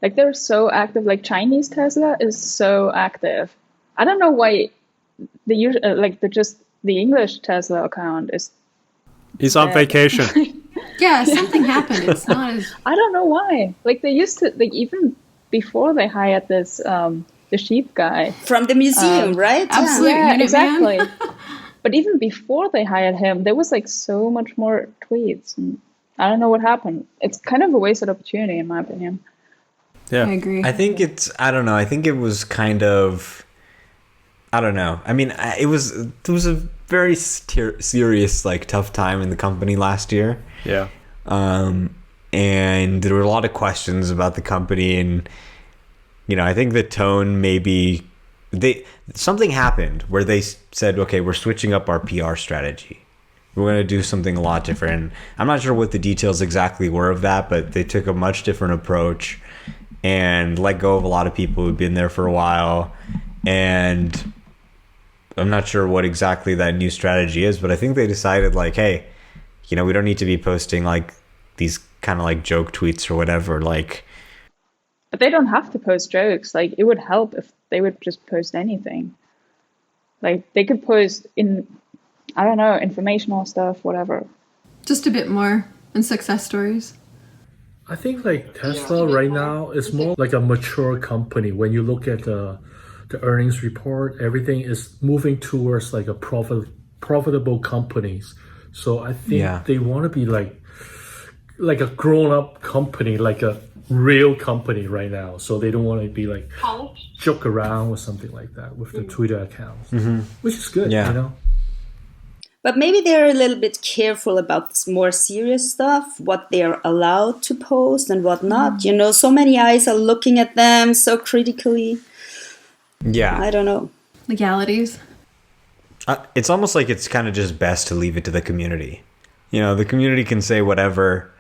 Like they're so active. Like Chinese Tesla is so active. I don't know why the English Tesla account is. He's on vacation. Yeah, something happened. It's not as. I don't know why. Like they used to, like even before they hired this the sheep guy from the museum, right? Absolutely, yeah, exactly. But even before they hired him, there was like so much more tweets, and I don't know what happened. It's kind of a wasted opportunity, in my opinion. Yeah, I agree. I think I don't know. I think it was kind of, I don't know. I mean, it was a very serious, like tough time in the company last year. Yeah. And there were a lot of questions about the company, and I think the tone maybe something happened where they said, okay, we're switching up our PR strategy. We're going to do something a lot different. I'm not sure what the details exactly were of that, but they took a much different approach and let go of a lot of people who've been there for a while. And I'm not sure what exactly that new strategy is, but I think they decided like, hey, we don't need to be posting like these kind of like joke tweets or whatever. Like, but they don't have to post jokes. Like it would help if they would just post anything. Like they could post I don't know, informational stuff, whatever. Just a bit more and success stories. I think like Tesla right now is more like a mature company. When you look at the earnings report, everything is moving towards like a profitable companies. So I think they want to be like a grown-up company, like a real company right now. So they don't want to be like joke around or something like that with the Twitter accounts, which is good, But maybe they're a little bit careful about this more serious stuff, what they're allowed to post and what not. So many eyes are looking at them so critically. Yeah. I don't know. Legalities. It's almost like it's kind of just best to leave it to the community. The community can say whatever.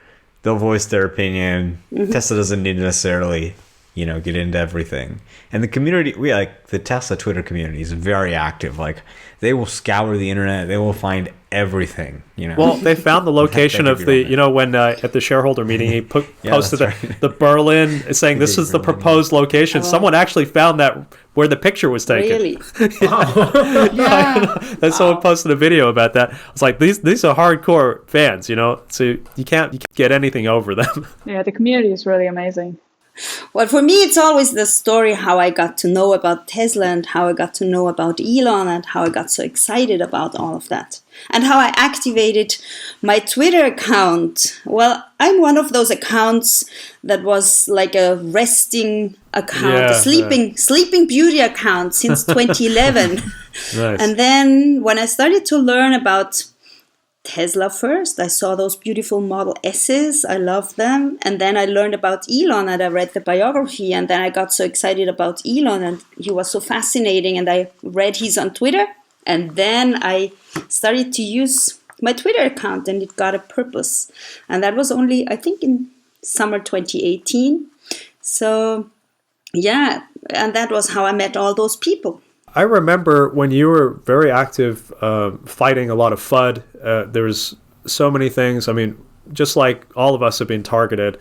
They'll voice their opinion. Tesla doesn't need to necessarily, get into everything. And the community, the Tesla Twitter community is very active. Like they will scour the internet. They will find everything, you know. Well, they found the location That of could be the, wrong. you know, when at the shareholder meeting, he posted that's the Berlin saying this is the Berlin. proposed location. Someone actually found that where the picture was taken. Really? Yeah. And someone posted a video about that. It's like, these are hardcore fans, you know, so you can't get anything over them. Yeah, the community is really amazing. Well, for me, it's always the story how I got to know about Tesla and how I got to know about Elon and how I got so excited about all of that. And how I activated my Twitter account. Well, I'm one of those accounts that was like a resting account, a sleeping beauty account since 2011. Nice. And then when I started to learn about Tesla first, I saw those beautiful Model S's. I loved them. And then I learned about Elon and I read the biography. And then I got so excited about Elon and he was so fascinating. And I read he's on Twitter. And then I started to use my Twitter account and it got a purpose. And that was only, I think, in summer 2018. So, yeah. And that was how I met all those people. I remember when you were very active fighting a lot of FUD. There was so many things. I mean, just like all of us have been targeted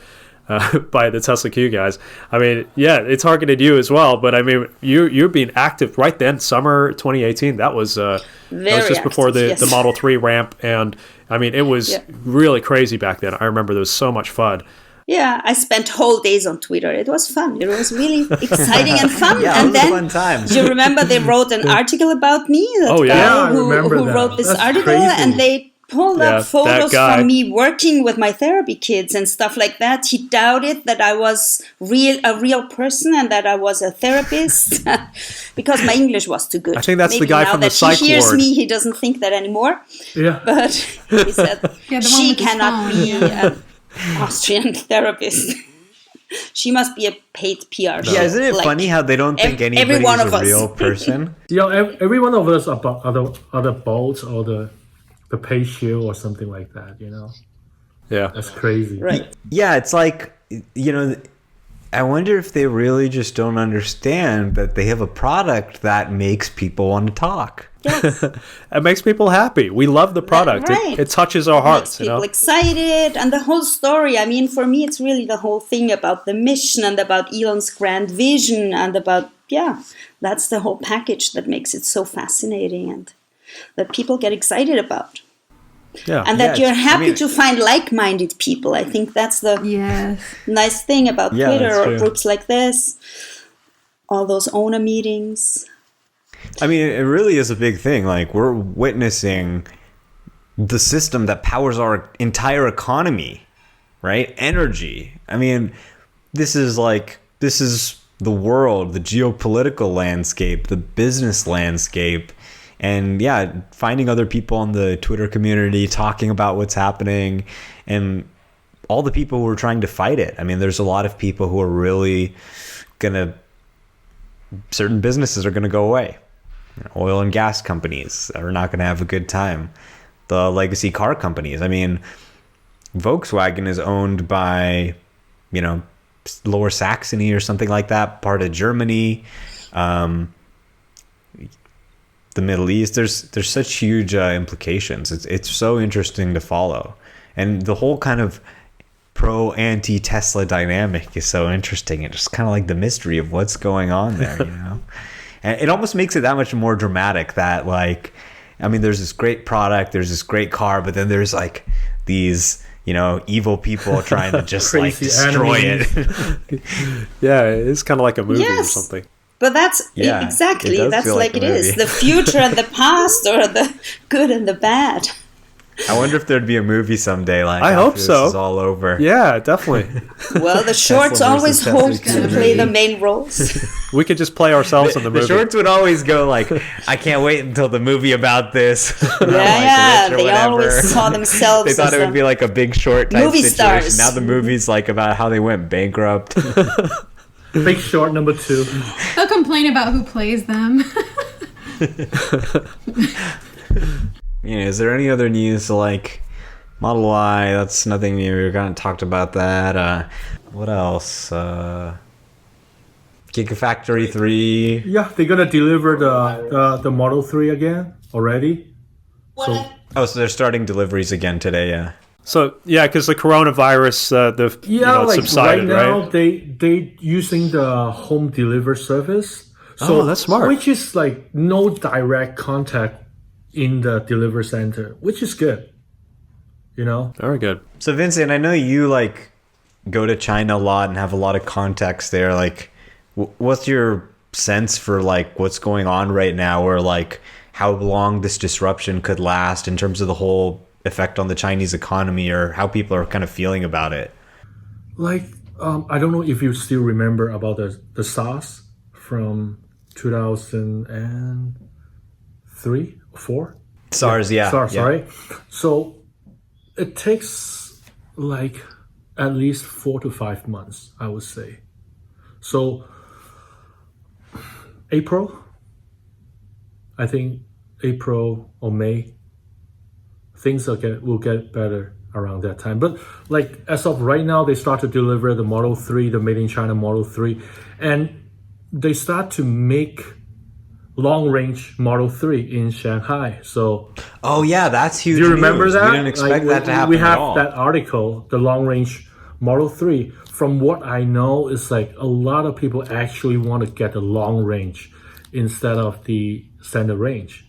by the Tesla Q guys. I mean, yeah, it targeted you as well. But I mean, you're being active right then, summer 2018. That was just before the Model 3 ramp. And I mean, it was really crazy back then. I remember there was so much FUD. Yeah, I spent whole days on Twitter. It was fun. It was really exciting and fun. Yeah, and it was then, fun times. you remember they wrote an article about me? That Oh, yeah. guy Yeah, I who remember that. wrote this That's article, crazy. and they pulled Yeah, up photos that guy. from me working with my therapy kids and stuff like that. He doubted that I was a real person and that I was a therapist because my English was too good. I think that's the Maybe guy now from the that psych he hears ward. me, he doesn't think that anymore. Yeah. But he said Yeah, the one she with the cannot phone, be an Austrian therapist. She must be a paid PR. Yeah, isn't it Like, funny how they don't think every anybody's one of a us. real person? You know, every one of us are the bolts or the pay shield or something like that, you know? Yeah. That's crazy. Right. Yeah, it's like, you know, I wonder if they really just don't understand that they have a product that makes people want to talk. Yes. It makes people happy. We love the product. right. It touches our hearts, Makes you people know? excited, and the whole story. I mean, for me, it's really the whole thing about the mission and about Elon's grand vision and about, that's the whole package that makes it so fascinating and that people get excited about. Yeah. And that Yeah, you're happy I mean- to find like-minded people. I think that's the Yes. nice thing about Yeah, Twitter that's or true. groups like this. All those owner meetings. I mean, it really is a big thing. Like, we're witnessing the system that powers our entire economy, right? Energy. I mean, this is the world, the geopolitical landscape, the business landscape. And yeah, finding other people in the Twitter community, talking about what's happening, and all the people who are trying to fight it. I mean, there's a lot of people who are really certain businesses are going to go away. Oil and gas companies are not going to have a good time. The legacy car companies. I mean, Volkswagen is owned by, you know, Lower Saxony or something like that, part of Germany. The Middle East, there's such huge implications. It's so interesting to follow, and the whole kind of pro-anti Tesla dynamic is so interesting. It's just kind of like the mystery of what's going on there, you know. And it almost makes it that much more dramatic. That, like, I mean, there's this great product, there's this great car, but then there's like these, you know, evil people trying to just like Crazy destroy enemies. it. Yeah, it's kind of like a movie or Yes. something. But that's Yeah, exactly, it does that's feel like like it a is. movie. The future and the past, or the good and the bad. I wonder if there'd be a movie someday. Like, I hope after so. This is all over. Yeah, definitely. Well, the shorts versus always Tesla hope to community. play the main roles. We could just play ourselves in the The movie. shorts would always go like, "I can't wait until the movie about this." When I'm, like, Yeah, rich or they whatever. always saw themselves They thought as it would be like a Big Short type movie situation. stars. Now the movie's like about how they went bankrupt. Big Short number 2. They'll complain about who plays them. You know, is there any other news like Model Y? That's nothing new. We kind of talked about that. What else? Gigafactory 3. Yeah, they're gonna deliver the Model 3 again already. So Oh, so they're starting deliveries again today, yeah. So yeah, because the coronavirus, it's subsided, right now right? they using the home deliver service. So that's smart. Which is like no direct contact in the deliver center, which is good. Very good. So Vincent, I know you like go to China a lot and have a lot of contacts there. Like, what's your sense for like what's going on right now, or like how long this disruption could last in terms of the whole effect on the Chinese economy, or how people are kind of feeling about it? Like, I don't know if you still remember about the SARS from 2003 or 4. SARS, yeah. SARS, yeah. right? So it takes like at least 4 to 5 months, I would say. So I think April or May, things will get better around that time. But like as of right now, they start to deliver the Model 3, the Made in China Model 3, and they start to make long-range Model 3 in Shanghai. So Oh yeah, that's huge. do you remember news. that? We didn't expect that to happen We have at all. that article, the long-range Model 3. From what I know, it's like a lot of people actually want to get the long range instead of the standard range.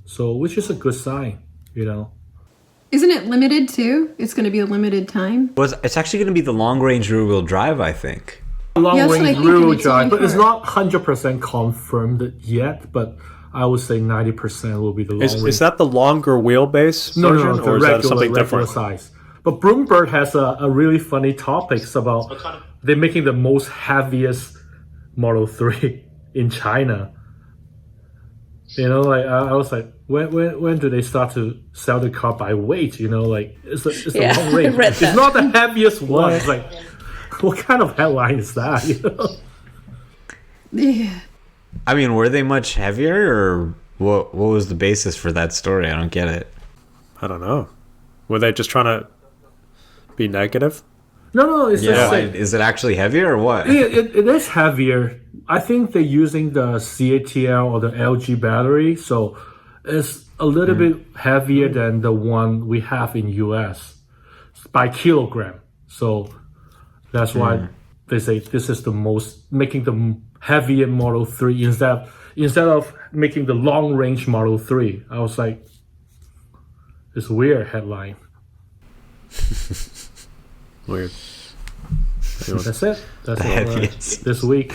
So, which is a good sign, Isn't it limited too? It's going to be a limited time. It's actually going to be the long-range rear-wheel drive, I think. Long Yeah, that's what I range think, rear-wheel and it's drive, only but it's for- not 100% confirmed yet. But I would say 90% will be the long range. Is that the longer wheelbase No, version, no, the or is that regular, something regular different? size. But Bloomberg has a really funny topics about they're making the most heaviest Model 3 in China. Like I was like, when do they start to sell the car by weight? Like it's a Yeah, long range. I read It's that. not the heaviest one. It's like, what kind of headline is that? Yeah. I mean, were they much heavier, or what was the basis for that story? I don't get it. I don't know. Were they just trying to be negative? No, it's just like, Is it actually heavier or what? it is heavier. I think they're using the CATL or the LG battery, so it's a little bit heavier than the one we have in US by kilogram. So that's why they say this is the most, making the heavier Model 3 instead of making the long range Model 3. I was like, it's a weird headline. Weird. That's it. That's all Heaviest. this week.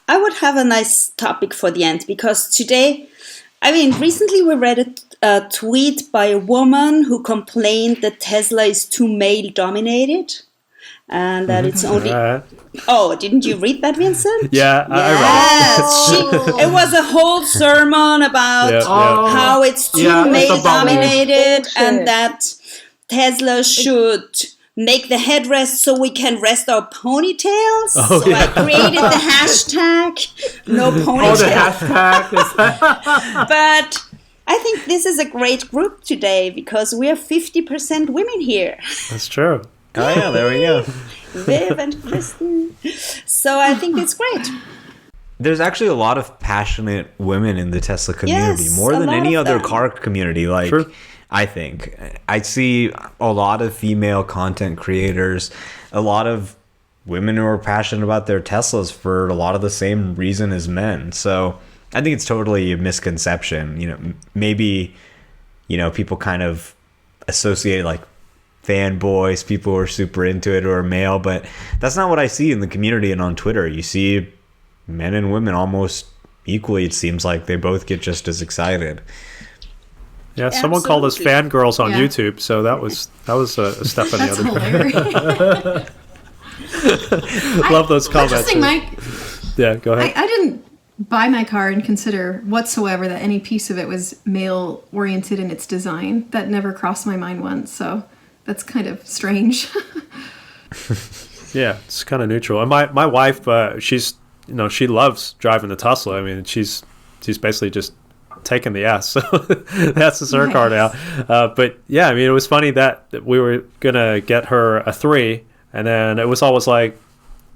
I would have a nice topic for the end, because today, recently we read a tweet by a woman who complained that Tesla is too male dominated and that it's only. Oh, didn't you read that, Vincent? Yeah, I read Yes, it was a whole sermon about Yeah, yeah. how it's too Yeah, it's male about dominated bullshit. and that Tesla should make the headrest so we can rest our ponytails. Oh, so yeah. I created the hashtag no Oh, the ponytail. hashtag is But I think this is a great group today because we are 50% women here. That's true. Oh yeah, there we go. Viv and Kristen. So I think it's great. There's actually a lot of passionate women in the Tesla community, Yes, more a than lot any of other them. car community. Like, True. I think I see a lot of female content creators, a lot of women who are passionate about their Teslas for a lot of the same reason as men. So I think it's totally a misconception. Maybe, people kind of associate like fanboys, people who are super into it, or male, but that's not what I see in the community and on Twitter. You see men and women almost equally. It seems like they both get just as excited. Yeah, someone called us Absolutely. fangirls on Yeah. YouTube, so that was a step in the That's other direction. hilarious. Love those comments. Interesting, Mike. Yeah, go ahead. I didn't buy my car and consider whatsoever that any piece of it was male oriented in its design. That never crossed my mind once, so that's kind of strange. Yeah, it's kind of neutral. And my wife, she's she loves driving the Tesla. I mean, she's basically just taking the S, so that's her car now. But yeah, I mean, it was funny that we were gonna get her a 3, and then it was always like,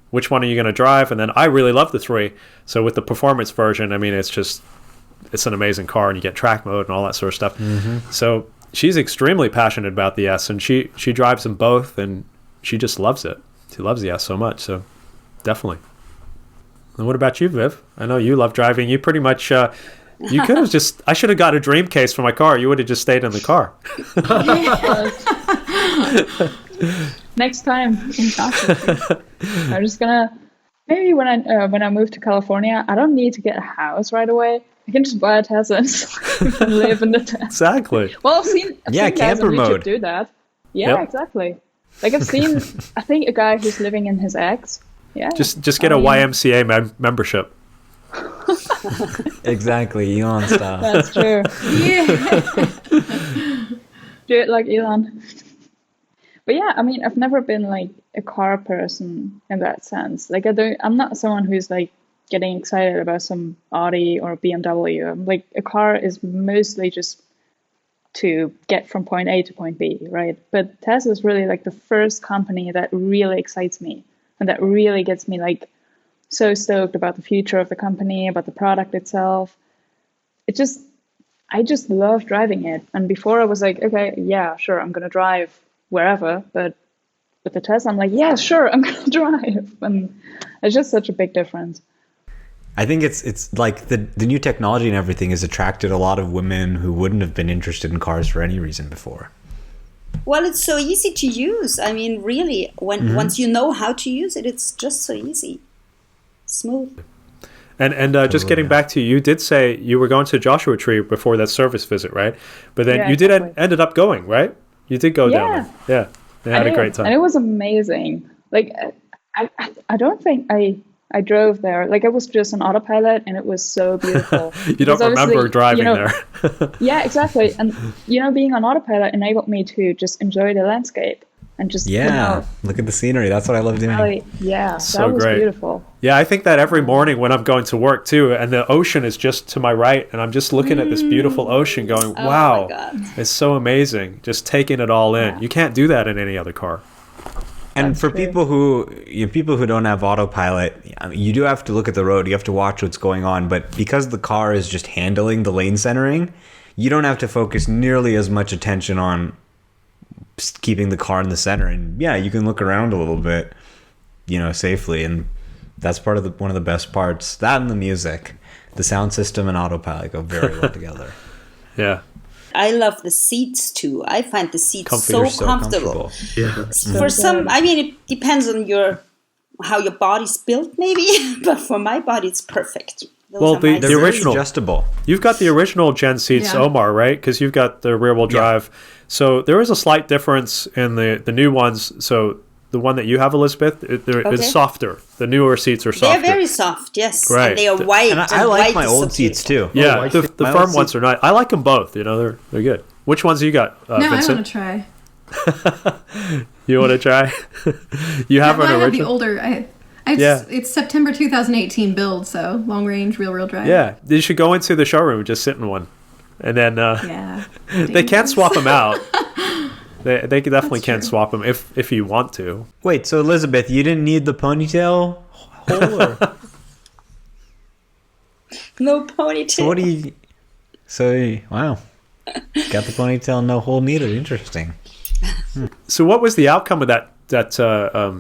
which one are you gonna drive? And then I really love the 3, so with the performance version, I mean, it's just it's an amazing car, and you get track mode and all that sort of stuff. So she's extremely passionate about the S, and she drives them both, and she just loves it. She loves the S so much. So definitely. And what about you, Viv? I know you love driving. You pretty much, you could have just, I should have got a dream case for my car. You would have just stayed in the car. Next time in Joshua. I'm just gonna, maybe when I move to California, I don't need to get a house right away. I can just buy a Tesla and live in the Tesla. Exactly. Well, I've seen guys camper on YouTube mode. do that. Yeah, Yep. exactly. Like I think a guy who's living in his ex. Yeah. Just get a YMCA membership. Exactly, Elon style. That's true. Do it like Elon. But yeah, I mean, I've never been like a car person in that sense. Like I'm not someone who's like getting excited about some Audi or BMW. Like a car is mostly just to get from point A to point B, right? But Tesla is really like the first company that really excites me and that really gets me like so stoked about the future of the company, about the product itself. I just love driving it. And before I was like, okay, yeah, sure, I'm going to drive wherever. But with the Tesla, I'm like, yeah, sure, I'm going to drive. And it's just such a big difference. I think it's like the new technology and everything has attracted a lot of women who wouldn't have been interested in cars for any reason before. Well, it's so easy to use. I mean, really, once you know how to use it, it's just so easy. Smooth. And just getting back to you did say you were going to Joshua Tree before that service visit, right? But then you did ended up going, right? You did go down there. Yeah. You had a great time. And it was amazing. Like, I don't think I drove there. Like, it was just an autopilot, and it was so beautiful. You don't remember driving there. Yeah, exactly. And, being on autopilot enabled me to just enjoy the landscape and just, look at the scenery. That's what I love doing. So that was great. beautiful. Yeah, I think that every morning when I'm going to work, too, and the ocean is just to my right, and I'm just looking at this beautiful ocean going, wow, my God. It's so amazing, just taking it all in. You can't do that in any other car. And for people who don't have autopilot, you do have to look at the road. You have to watch what's going on. But because the car is just handling the lane centering, you don't have to focus nearly as much attention on keeping the car in the center. And yeah, you can look around a little bit, safely. And that's one of the best parts. That and the music, the sound system and autopilot go very well together. Yeah. I love the seats too. I find the seats Comfy. so comfortable. Yeah. For some, I mean, it depends on how your body's built, maybe. But for my body, it's perfect. Well, the They're original, very adjustable. You've got the original Gen seats, Yeah. Omar, right? Because you've got the rear-wheel drive. So there is a slight difference in the new ones. So the one that you have, Elizabeth, is softer. The newer seats are softer. They're very soft, yes. Right. And they are white. And I like white my is old so seats beautiful. too. Yeah, the My firm old ones are not. I like them both. They're good. Which ones you got, No, I Vincent? want to try. You want to try? You have Well, an I have the original. older. Yeah. It's September 2018 build, so long range, real drive. Yeah, you should go into the showroom and just sit in one, and then Yeah. they can't Dangerous. swap them out. They definitely That's can true. swap them if you want to. Wait, so Elizabeth, you didn't need the ponytail hole? Or? No ponytail. So what do you... wow. Got the ponytail, no hole needed. Interesting. So what was the outcome of that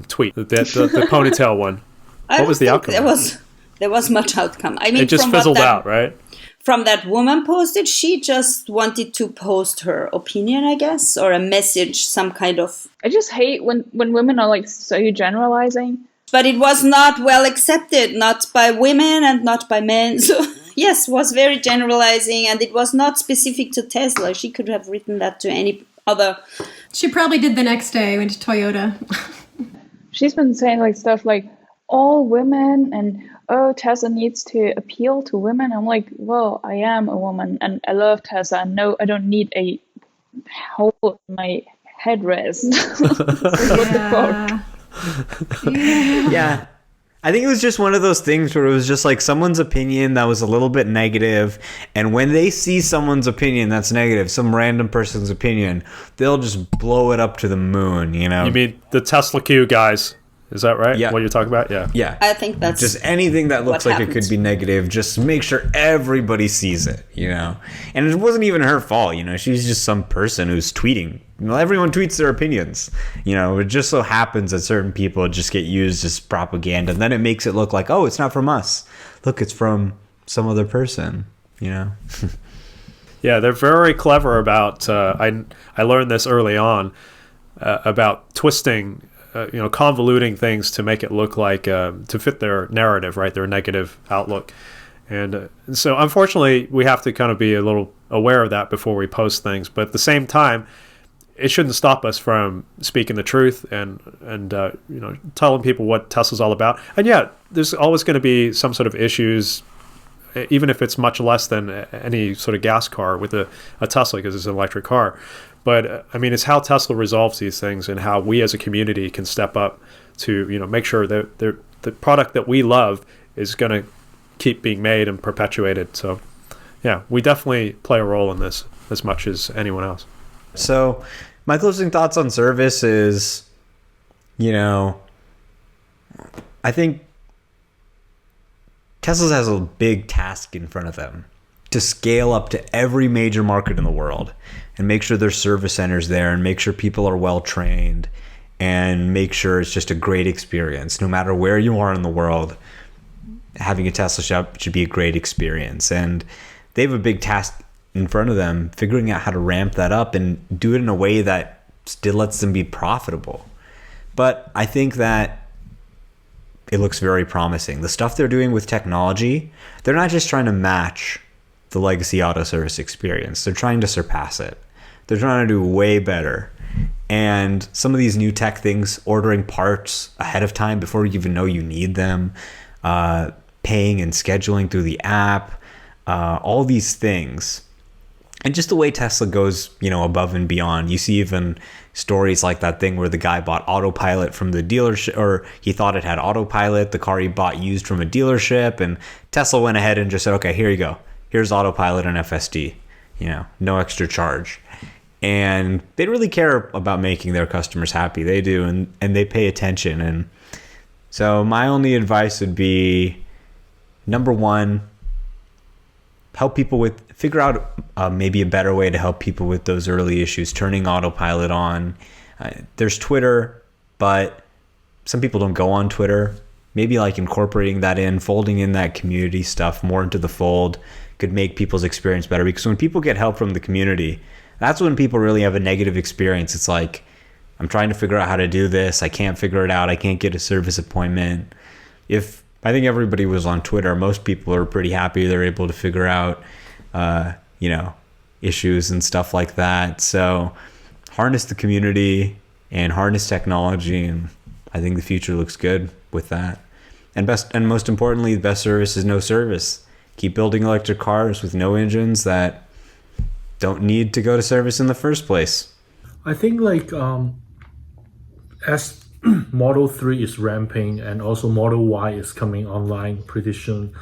tweet? The ponytail one. I What was don't the think outcome? There was much outcome. I mean, It just from what fizzled that- out, right? From that woman posted, she just wanted to post her opinion, I guess, or a message, some kind of. I just hate when women are like so generalizing. But it was not well accepted, not by women and not by men. So yes, was very generalizing, and it was not specific to Tesla. She could have written that to any other. She probably did the next day, went to Toyota. She's been saying like stuff like all women and Tesla needs to appeal to women. I'm like, well, I am a woman and I love Tesla. No, I don't need a hole in my headrest. What the fuck? Yeah. I think it was just one of those things where it was just like someone's opinion that was a little bit negative, and when they see someone's opinion that's negative, some random person's opinion, they'll just blow it up to the moon, You mean the Tesla Q guys? Is that right? Yeah. What you're talking about? Yeah. Yeah. I think that's just anything that looks what like it happens. could be negative, just make sure everybody sees it, you know? And it wasn't even her fault, you know? She's just some person who's tweeting. You know, everyone tweets their opinions, you know? It just so happens that certain people just get used as propaganda, and then it makes it look like, oh, it's not from us. Look, it's from some other person, you know? Yeah, they're very clever about. I learned this early on about twisting, convoluting things to make it look like to fit their narrative, right? Their negative outlook, and so unfortunately, we have to kind of be a little aware of that before we post things. But at the same time, it shouldn't stop us from speaking the truth and telling people what Tesla's all about. And yeah, there's always going to be some sort of issues, even if it's much less than any sort of gas car with a Tesla, because it's an electric car. But I mean, it's how Tesla resolves these things and how we as a community can step up to, make sure that the product that we love is going to keep being made and perpetuated. So yeah, we definitely play a role in this as much as anyone else. So my closing thoughts on service is, I think Tesla has a big task in front of them to scale up to every major market in the world and make sure there's service centers there and make sure people are well trained and make sure it's just a great experience. No matter where you are in the world, having a Tesla shop should be a great experience. And they have a big task in front of them, figuring out how to ramp that up and do it in a way that still lets them be profitable. But I think that it looks very promising. The stuff they're doing with technology, they're not just trying to match the legacy auto service experience. They're trying to surpass it. They're trying to do way better. And some of these new tech things, ordering parts ahead of time before you even know you need them, paying and scheduling through the app, all these things. And just the way Tesla goes, above and beyond. You see even stories like that thing where the guy bought Autopilot from the dealership, or he thought it had Autopilot, the car he bought used from a dealership, and Tesla went ahead and just said, okay, here you go. Here's Autopilot and FSD, no extra charge. And they really care about making their customers happy. They do, and they pay attention. And so my only advice would be, number one, figure out maybe a better way to help people with those early issues, turning Autopilot on. There's Twitter, but some people don't go on Twitter. Maybe like incorporating that in, folding in that community stuff more into the fold could make people's experience better. Because when people get help from the community, that's when people really have a negative experience. It's like, I'm trying to figure out how to do this. I can't figure it out. I can't get a service appointment. If I think everybody was on Twitter, most people are pretty happy they're able to figure out, issues and stuff like that. So harness the community and harness technology, and I think the future looks good with that. And most importantly, the best service is no service. Keep building electric cars with no engines that don't need to go to service in the first place. I think as Model 3 is ramping and also Model Y is coming online pretty soon,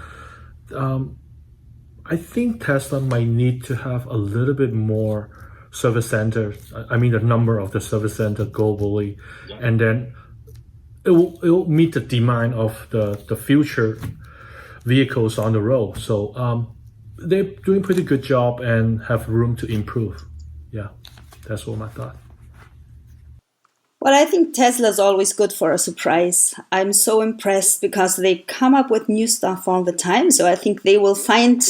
I think Tesla might need to have a little bit more service centers. I mean, the number of the service centers globally, and then it will meet the demand of the future vehicles on the road. So they're doing a pretty good job and have room to improve. Yeah, that's all my thought. Well, I think Tesla's always good for a surprise. I'm so impressed because they come up with new stuff all the time. So I think they will find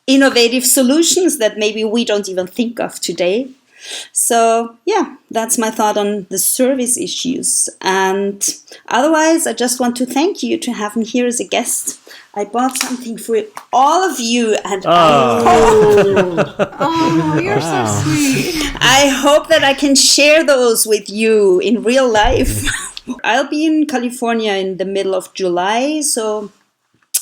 innovative solutions that maybe we don't even think of today. So yeah, that's my thought on the service issues. And otherwise, I just want to thank you to have me here as a guest. I bought something for all of you, and Oh, you're so sweet. I hope that I can share those with you in real life. I'll be in California in the middle of July, so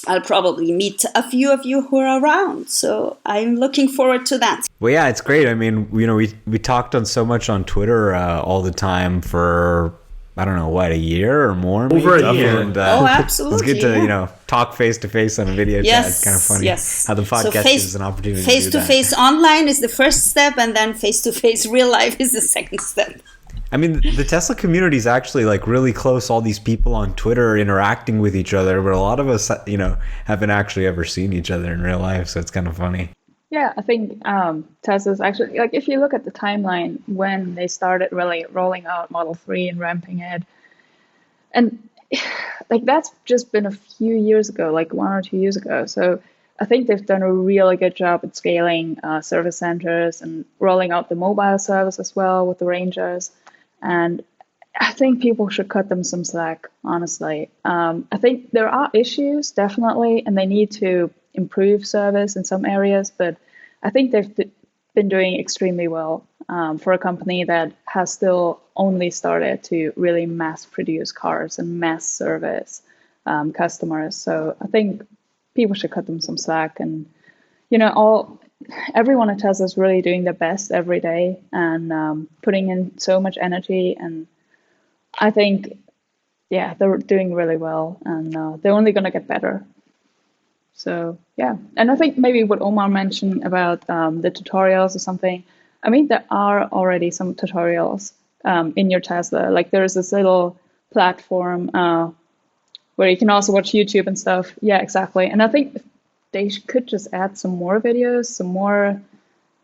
I'll probably meet a few of you who are around. So I'm looking forward to that. Well, yeah, it's great. I mean, we talked on so much on Twitter all the time for, I don't know, what, a year or more? Over a year. And, Oh, absolutely. It's good to, talk face to face on a video chat. It's kind of funny how the podcast gives an opportunity to do that. Face-to-face online is the first step, and then face-to-face real life is the second step. I mean, the Tesla community is actually like really close. All these people on Twitter interacting with each other, but a lot of us, haven't actually ever seen each other in real life. So it's kind of funny. Yeah, I think Tesla's actually, like, if you look at the timeline when they started really rolling out Model 3 and ramping it, and like that's just been a few years ago, like 1 or 2 years ago. So I think they've done a really good job at scaling service centers and rolling out the mobile service as well with the Rangers. And I think people should cut them some slack, honestly. I think there are issues, definitely, and they need to improve service in some areas, but I think they've been doing extremely well for a company that has still only started to really mass produce cars and mass service customers. So I think people should cut them some slack, and everyone at Tesla is really doing their best every day and putting in so much energy, and I think they're doing really well, and they're only going to get better. So yeah, and I think maybe what Omar mentioned about the tutorials or something, I mean, there are already some tutorials in your Tesla. Like there's this little platform where you can also watch YouTube and stuff. Yeah, exactly. And I think they could just add some more videos, some more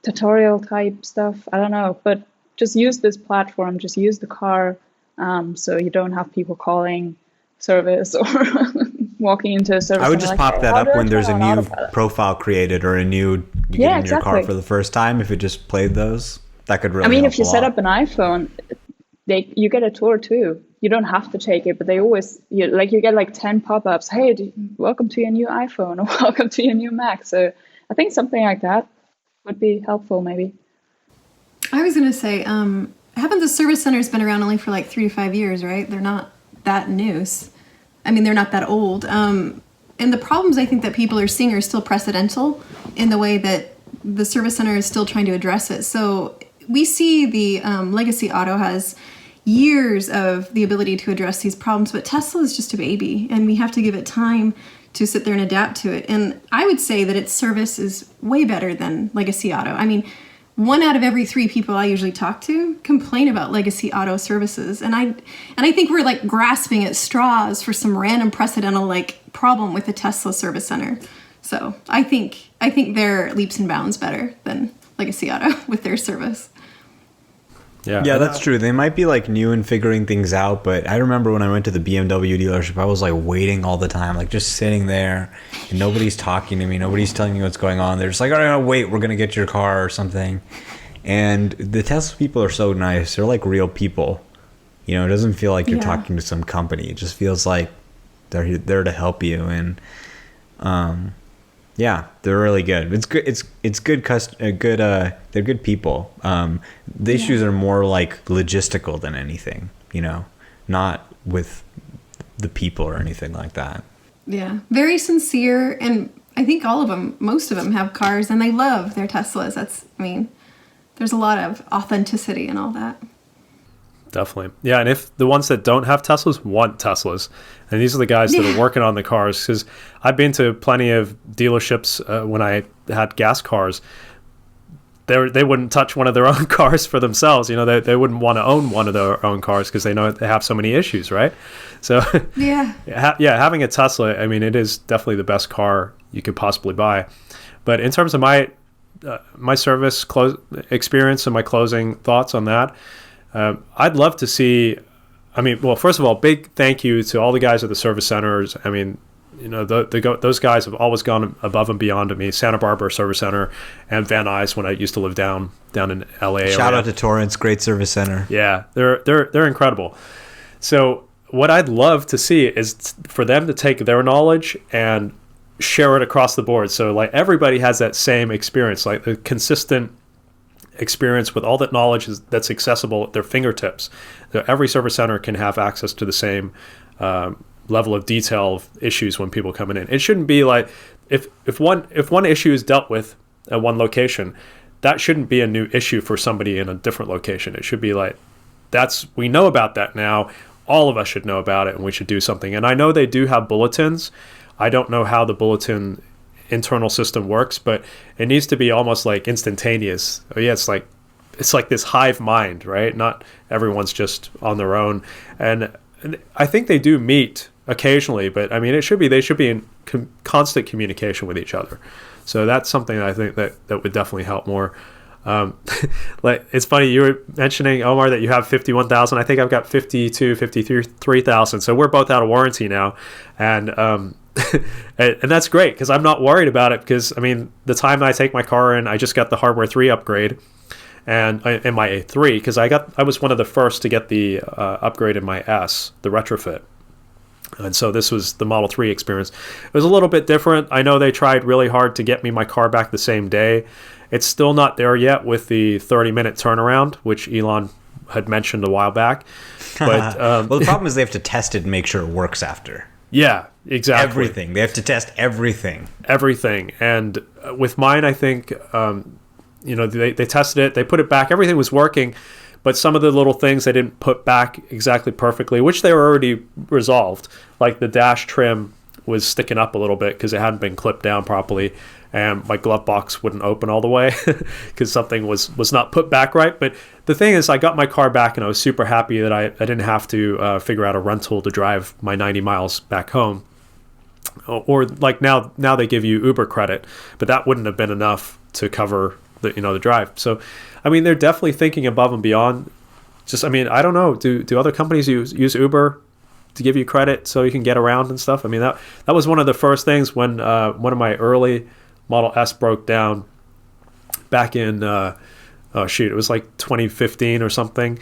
tutorial type stuff. I don't know, but just use this platform, just use the car, so you don't have people calling service or walking into a service. I would just pop that up when there's a new profile created or you get in your car for the first time. If it just played those, that could really help if you set up an iPhone, you get a tour too. You don't have to take it, but they always, you get like 10 pop-ups. Hey, welcome to your new iPhone, or welcome to your new Mac. So I think something like that would be helpful, maybe. I was going to say, haven't the service centers been around only for like 3 to 5 years, right? They're not that new. I mean, they're not that old. And the problems I think that people are seeing are still precedental in the way that the service center is still trying to address it. So we see the legacy auto has years of the ability to address these problems, but Tesla is just a baby, and we have to give it time to sit there and adapt to it. And I would say that its service is way better than legacy auto. I mean, 1 out of every 3 people I usually talk to complain about legacy auto services, and I think we're like grasping at straws for some random precedental like problem with the Tesla service center. So I think they're leaps and bounds better than legacy auto with their service. Yeah, that's true. They might be like new and figuring things out, but I remember when I went to the BMW dealership, I was like waiting all the time, like just sitting there, and nobody's talking to me, nobody's telling me what's going on. They're just like, all right, wait, we're gonna get your car or something. And the Tesla people are so nice. They're like real people. It doesn't feel like you're talking to some company. It just feels like they're there to help you, and yeah, they're really good. It's good. It's good. They're good people. The issues are more like logistical than anything. Not with the people or anything like that. Yeah, very sincere, and I think most of them have cars, and they love their Teslas. There's a lot of authenticity and all that. Definitely. Yeah, and if the ones that don't have Teslas want Teslas, and these are the guys that are working on the cars, because I've been to plenty of dealerships when I had gas cars. They wouldn't touch one of their own cars for themselves. They wouldn't want to own one of their own cars because they know they have so many issues, right? So having a Tesla, it is definitely the best car you could possibly buy. But in terms of my service experience and my closing thoughts on that, I'd love to see, first of all, big thank you to all the guys at the service centers. Those guys have always gone above and beyond to me. Santa Barbara Service Center and Van Nuys when I used to live down in LA. Shout out to Torrance, great service center. Yeah, they're incredible. So what I'd love to see is for them to take their knowledge and share it across the board. So like everybody has that same experience, like the consistent experience with all that knowledge that's accessible at their fingertips. So every service center can have access to the same level of detail of issues when people coming in. It shouldn't be like if one issue is dealt with at one location, that shouldn't be a new issue for somebody in a different location. It should be like we know about that now. All of us should know about it, and we should do something. And I know they do have bulletins. I don't know how the bulletin internal system works, but it needs to be almost like instantaneous. It's like it's like this hive mind, right? Not everyone's just on their own. And I think they do meet occasionally, but I mean, they should be in constant communication with each other. So that's something I think that would definitely help more. Like, it's funny, you were mentioning, Omar, that you have 51,000. I think I've got 53,000. So we're both out of warranty now. And and that's great, because I'm not worried about it, because I mean, the time I take my car in, I just got the hardware 3 upgrade and in my A3, because I was one of the first to get the upgrade in my S, the retrofit. And so this was the Model 3 experience. It was a little bit different. I know they tried really hard to get me my car back the same day. It's still not there yet with the 30-minute turnaround, which Elon had mentioned a while back. But well, the problem is they have to test it and make sure it works after. Yeah, exactly. Everything. They have to test everything. Everything. And with mine, I think, they tested it. They put it back. Everything was working. But some of the little things they didn't put back exactly perfectly, which they were already resolved. Like the dash trim was sticking up a little bit because it hadn't been clipped down properly. And my glove box wouldn't open all the way because something was not put back right. But the thing is, I got my car back and I was super happy that I didn't have to figure out a rental to drive my 90 miles back home. Or like now they give you Uber credit, but that wouldn't have been enough to cover the drive. So, I mean, they're definitely thinking above and beyond. Just, I mean, I don't know. Do other companies use Uber to give you credit so you can get around and stuff? I mean, that was one of the first things when one of my early Model S broke down back in it was like 2015 or something.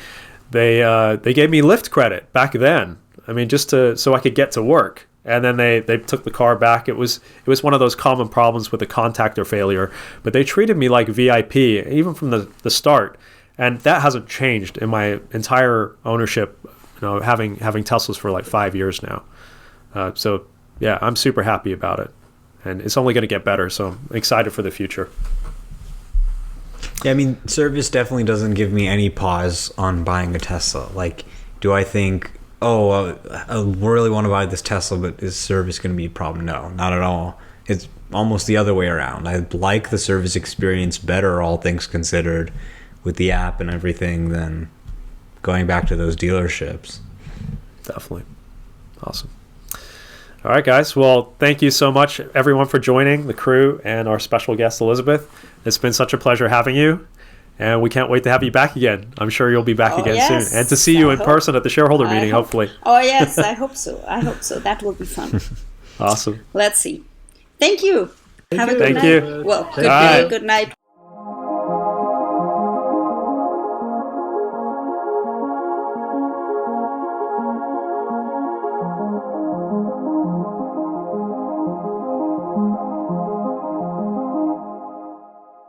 They gave me Lyft credit back then. I mean, just so I could get to work. And then they took the car back. It was one of those common problems with the contactor failure, but they treated me like VIP even from the start, and that hasn't changed in my entire ownership. Having Teslas for like 5 years now. So yeah, I'm super happy about it, and it's only going to get better. So I'm excited for the future. Yeah, I mean, service definitely doesn't give me any pause on buying a Tesla. Like, do I think, I really want to buy this Tesla, but is service going to be a problem? No, not at all. It's almost the other way around. I like the service experience better, all things considered, with the app and everything, than going back to those dealerships. Definitely. Awesome. All right, guys. Well, thank you so much, everyone, for joining, the crew and our special guest, Elisabeth. It's been such a pleasure having you. And we can't wait to have you back again. I'm sure you'll be back again soon. And to see you in person at the shareholder meeting, hopefully. Oh, yes, I hope so. That will be fun. Awesome. Let's see. Thank you. Have a good night. Thank you. Well, good day, good night.